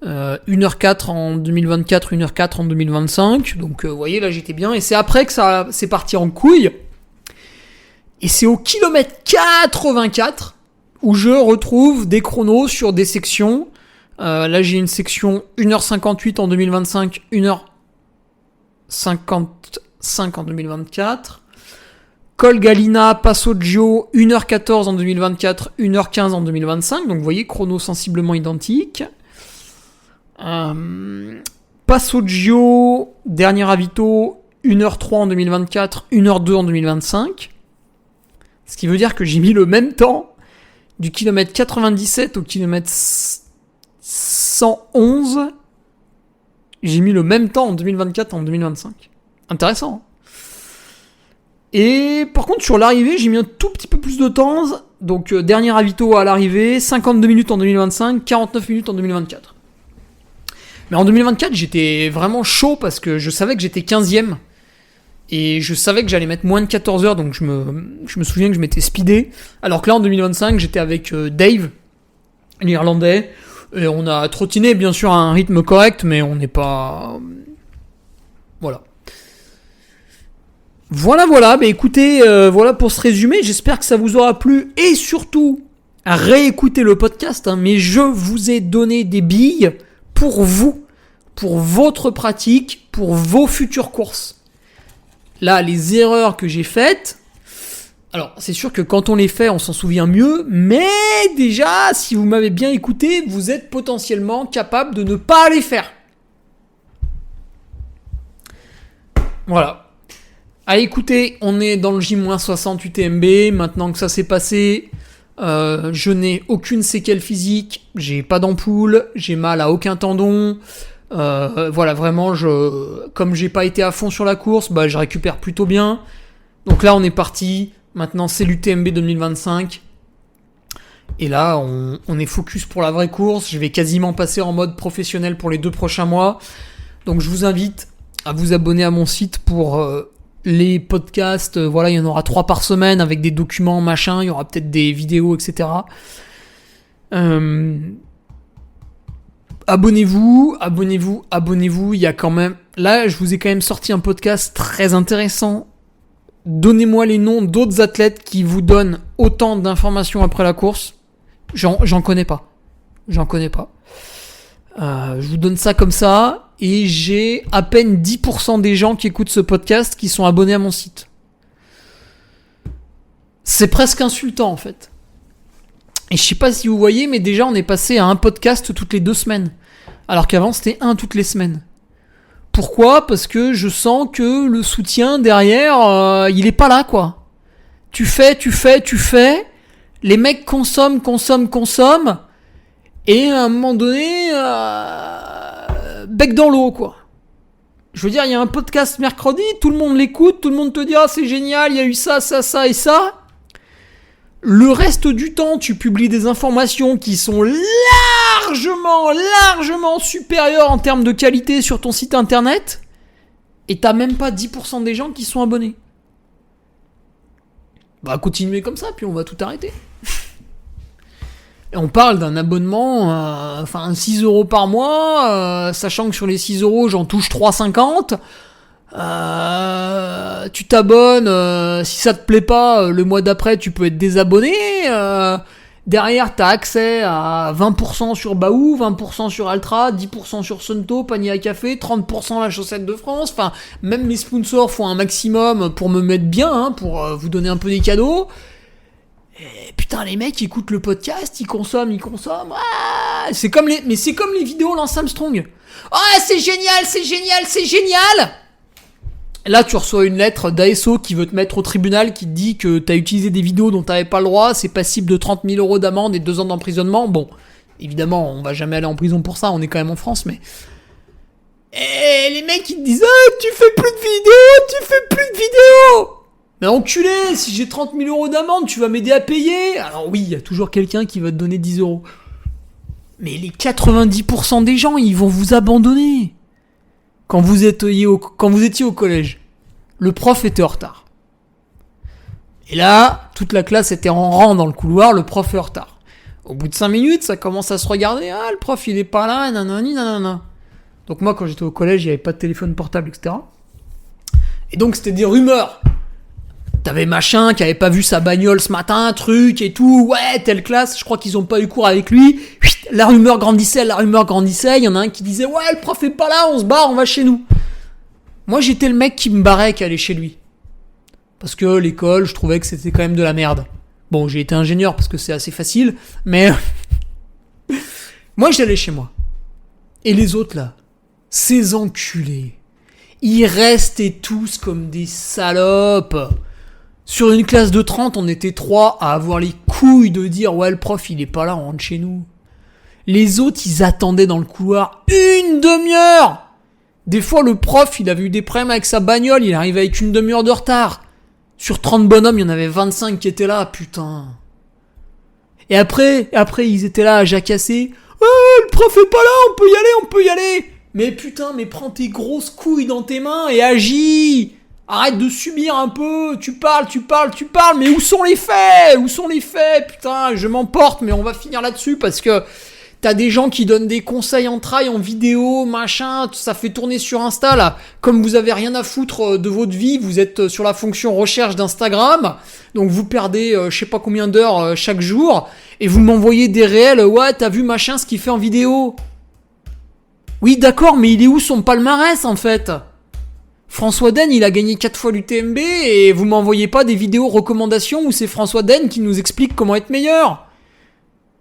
1h04 en 2024, 1h04 en 2025, donc vous voyez là j'étais bien, et c'est après que ça c'est parti en couille. Et c'est au kilomètre 84 où je retrouve des chronos sur des sections. Là j'ai une section 1h58 en 2025, 1h55 en 2024. Col Galina, Passo Gio, 1h14 en 2024, 1h15 en 2025. Donc vous voyez, chrono sensiblement identique. Passo Gio, dernier ravito, 1h03 en 2024, 1h02 en 2025. Ce qui veut dire que j'ai mis le même temps du kilomètre 97 au kilomètre 111. J'ai mis le même temps en 2024 et en 2025. Intéressant. Et par contre, sur l'arrivée, j'ai mis un tout petit peu plus de temps. Donc, dernier ravito à l'arrivée, 52 minutes en 2025, 49 minutes en 2024. Mais en 2024, j'étais vraiment chaud parce que je savais que j'étais 15e. Et je savais que j'allais mettre moins de 14 heures, donc je me souviens que je m'étais speedé. Alors que là, en 2025, j'étais avec Dave, l'Irlandais. Et on a trottiné, bien sûr, à un rythme correct, mais on n'est pas... Voilà. Voilà, écoutez, voilà pour ce résumé. J'espère que ça vous aura plu. Et surtout, réécoutez le podcast. Mais je vous ai donné des billes pour vous, pour votre pratique, pour vos futures courses. Là, les erreurs que j'ai faites... Alors, c'est sûr que quand on les fait, on s'en souvient mieux, mais déjà, si vous m'avez bien écouté, vous êtes potentiellement capable de ne pas les faire. Voilà. Allez, écoutez, on est dans le J-60 UTMB, maintenant que ça s'est passé, je n'ai aucune séquelle physique, j'ai pas d'ampoule, j'ai mal à aucun tendon, voilà, vraiment, comme j'ai pas été à fond sur la course, je récupère plutôt bien. Donc là, on est parti. Maintenant, c'est l'UTMB 2025. Et là, on est focus pour la vraie course. Je vais quasiment passer en mode professionnel pour les 2 prochains mois. Donc, je vous invite à vous abonner à mon site pour les podcasts. Voilà, il y en aura 3 par semaine avec des documents, machin. Il y aura peut-être des vidéos, etc. Abonnez-vous. Il y a quand même... Là, je vous ai quand même sorti un podcast très intéressant. Donnez-moi les noms d'autres athlètes qui vous donnent autant d'informations après la course. J'en connais pas. Je vous donne ça comme ça. Et j'ai à peine 10% des gens qui écoutent ce podcast qui sont abonnés à mon site. C'est presque insultant en fait. Et je sais pas si vous voyez, mais déjà on est passé à un podcast toutes les 2 semaines. Alors qu'avant c'était un toutes les semaines. Pourquoi ? Parce que je sens que le soutien derrière, il est pas là, quoi. Tu fais. Les mecs consomment. Et à un moment donné, bec dans l'eau, quoi. Je veux dire, il y a un podcast mercredi, tout le monde l'écoute, tout le monde te dit « Ah, c'est génial, il y a eu ça et ça ». Le reste du temps, tu publies des informations qui sont largement supérieures en termes de qualité sur ton site internet, et t'as même pas 10% des gens qui sont abonnés. Continuez comme ça, puis on va tout arrêter. Et on parle d'un abonnement, 6 euros par mois, sachant que sur les 6 euros, j'en touche 3,50. Tu t'abonnes, si ça te plaît pas, le mois d'après, tu peux être désabonné. Derrière, t'as accès à 20% sur Baou, 20% sur Altra, 10% sur Sunto, panier à café, 30% la chaussette de France. Enfin, même mes sponsors font un maximum pour me mettre bien, pour vous donner un peu des cadeaux. Et putain, les mecs écoutent le podcast, ils consomment. C'est comme les vidéos Lance Armstrong. Oh, c'est génial. Là, tu reçois une lettre d'ASO qui veut te mettre au tribunal, qui te dit que t'as utilisé des vidéos dont t'avais pas le droit, c'est passible de 30 000 euros d'amende et 2 ans d'emprisonnement. Bon, évidemment, on va jamais aller en prison pour ça, on est quand même en France, mais... Et les mecs, ils te disent « tu fais plus de vidéos !» Mais enculé, si j'ai 30 000 euros d'amende, tu vas m'aider à payer. Alors oui, il y a toujours quelqu'un qui va te donner 10 euros. Mais les 90% des gens, ils vont vous abandonner. Quand vous étiez au collège, le prof était en retard. Et là, toute la classe était en rang dans le couloir, le prof est en retard. Au bout de 5 minutes, ça commence à se regarder. Ah, le prof, il est pas là, nanana. Donc moi, quand j'étais au collège, il n'y avait pas de téléphone portable, etc. Et donc, c'était des rumeurs. T'avais machin qui avait pas vu sa bagnole ce matin, truc et tout. Ouais, telle classe, je crois qu'ils ont pas eu cours avec lui. La rumeur grandissait. Il y en a un qui disait, ouais, le prof est pas là, on se barre, on va chez nous. Moi, j'étais le mec qui me barrait, qui allait chez lui. Parce que l'école, je trouvais que c'était quand même de la merde. Bon, j'ai été ingénieur parce que c'est assez facile, mais... moi, j'allais chez moi. Et les autres, là, ces enculés, ils restaient tous comme des salopes. Sur une classe de 30, on était 3 à avoir les couilles de dire « Ouais, le prof, il est pas là, on rentre chez nous. » Les autres, ils attendaient dans le couloir 1 demi-heure. Des fois, le prof, il avait eu des problèmes avec sa bagnole, il arrivait avec 1 demi-heure de retard. Sur 30 bonhommes, il y en avait 25 qui étaient là, putain. Et après, ils étaient là à jacasser. « Ouais, le prof est pas là, on peut y aller. » Mais putain, mais prends tes grosses couilles dans tes mains et agis. Arrête de subir un peu, tu parles, mais où sont les faits, putain, je m'emporte, mais on va finir là-dessus parce que t'as des gens qui donnent des conseils en trail, en vidéo, machin, ça fait tourner sur Insta, là, comme vous avez rien à foutre de votre vie, vous êtes sur la fonction recherche d'Instagram, donc vous perdez je sais pas combien d'heures chaque jour, et vous m'envoyez des réels, ouais, t'as vu machin ce qu'il fait en vidéo. Oui, d'accord, mais il est où son palmarès, en fait ? François Den, il a gagné 4 fois l'UTMB et vous m'envoyez pas des vidéos recommandations où c'est François Den qui nous explique comment être meilleur.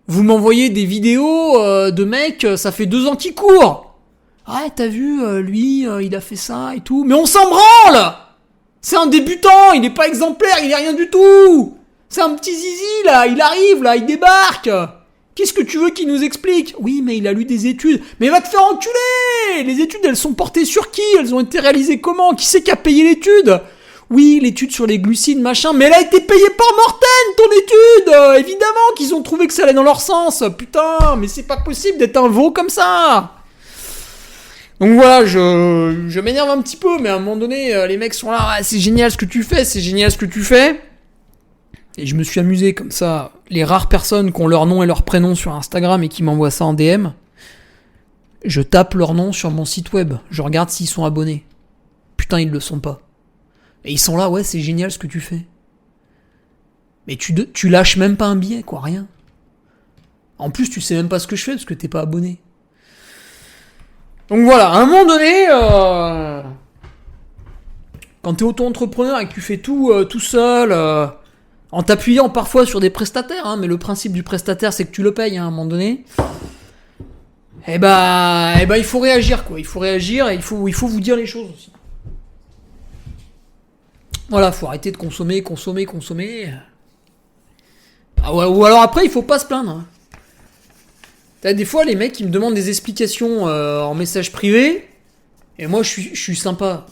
Vous m'envoyez des vidéos de mecs, ça fait 2 ans qu'il court. Ah, t'as vu, lui, il a fait ça et tout. Mais on s'en branle ! C'est un débutant, il est pas exemplaire, il est rien du tout. C'est un petit zizi, là, il arrive, là, il débarque. Qu'est-ce que tu veux qu'il nous explique ? Oui, mais il a lu des études. Mais va te faire enculer ! Les études, elles sont portées sur qui ? Elles ont été réalisées comment ? Qui c'est qui a payé l'étude ? Oui, l'étude sur les glucides, machin, mais elle a été payée par Morten, ton étude ! Évidemment qu'ils ont trouvé que ça allait dans leur sens. Putain, mais c'est pas possible d'être un veau comme ça. Donc voilà, je m'énerve un petit peu, mais à un moment donné, les mecs sont là, ah, c'est génial ce que tu fais. Et je me suis amusé comme ça, les rares personnes qui ont leur nom et leur prénom sur Instagram et qui m'envoient ça en DM, je tape leur nom sur mon site web, je regarde s'ils sont abonnés. Putain, ils le sont pas. Et ils sont là, ouais, c'est génial ce que tu fais. Mais tu lâches même pas un billet, quoi, rien. En plus, tu sais même pas ce que je fais parce que t'es pas abonné. Donc voilà, à un moment donné, quand t'es auto-entrepreneur et que tu fais tout seul... en t'appuyant parfois sur des prestataires, mais le principe du prestataire, c'est que tu le payes à un moment donné. Eh ben, il faut réagir, quoi. Il faut réagir et il faut vous dire les choses aussi. Voilà, faut arrêter de consommer. Ah, ouais, ou alors après, il faut pas se plaindre. T'as des fois, les mecs, ils me demandent des explications en message privé. Et moi, je suis sympa.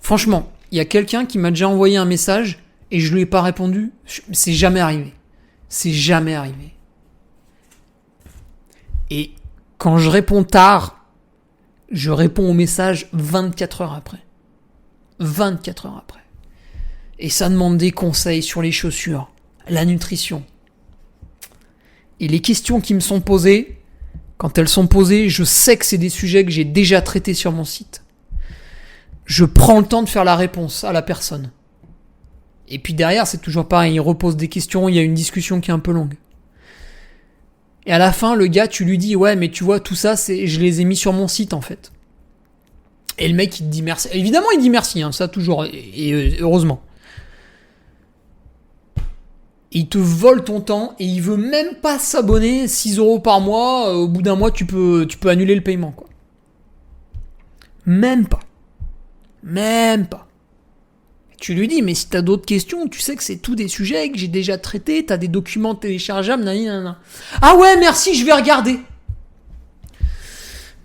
Franchement, il y a quelqu'un qui m'a déjà envoyé un message... et je lui ai pas répondu, c'est jamais arrivé. Et quand je réponds tard, je réponds au message 24 heures après. Et ça demande des conseils sur les chaussures, la nutrition. Et les questions qui me sont posées, quand elles sont posées, je sais que c'est des sujets que j'ai déjà traités sur mon site. Je prends le temps de faire la réponse à la personne. Et puis derrière, c'est toujours pareil, il repose des questions, il y a une discussion qui est un peu longue. Et à la fin, le gars, tu lui dis, ouais, mais tu vois, tout ça, je les ai mis sur mon site, en fait. Et le mec, il te dit merci. Évidemment, il dit merci, ça toujours, et heureusement. Et il te vole ton temps, et il veut même pas s'abonner, 6€ par mois, au bout d'un mois, tu peux annuler le paiement, quoi. Même pas. Tu lui dis, mais si t'as d'autres questions, tu sais que c'est tout des sujets que j'ai déjà traités, t'as des documents téléchargeables, nanana. Ah ouais, merci, je vais regarder.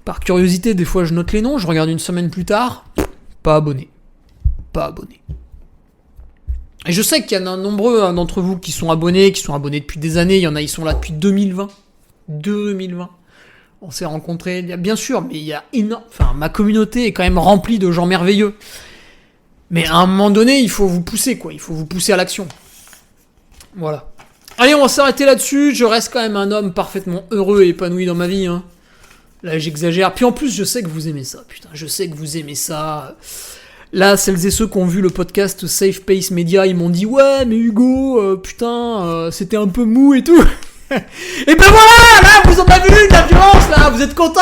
Par curiosité, des fois je note les noms, je regarde une semaine plus tard, pas abonné. Et je sais qu'il y en a nombreux d'entre vous qui sont abonnés depuis des années, il y en a, ils sont là depuis 2020. On s'est rencontrés, bien sûr, mais il y a ma communauté est quand même remplie de gens merveilleux. Mais à un moment donné, il faut vous pousser, quoi. Il faut vous pousser à l'action. Voilà. Allez, on va s'arrêter là-dessus. Je reste quand même un homme parfaitement heureux et épanoui dans ma vie. Là, j'exagère. Puis en plus, je sais que vous aimez ça. Putain, je sais que vous aimez ça. Là, celles et ceux qui ont vu le podcast Safe Pace Media, ils m'ont dit « Ouais, mais Hugo, c'était un peu mou et tout. » Et ben voilà, là, vous en avez vu de la violence, là. Vous êtes contents.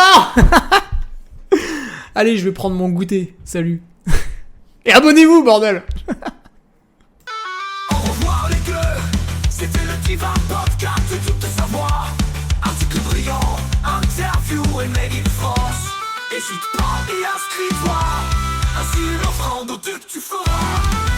Allez, je vais prendre mon goûter. Salut. Et abonnez-vous, bordel. Au revoir les gueux, c'était le Diva Podcast de tout savoir. Article brillant, interview et made in France. Hésite pas et inscris-toi, ainsi une offrande au truc tu feras.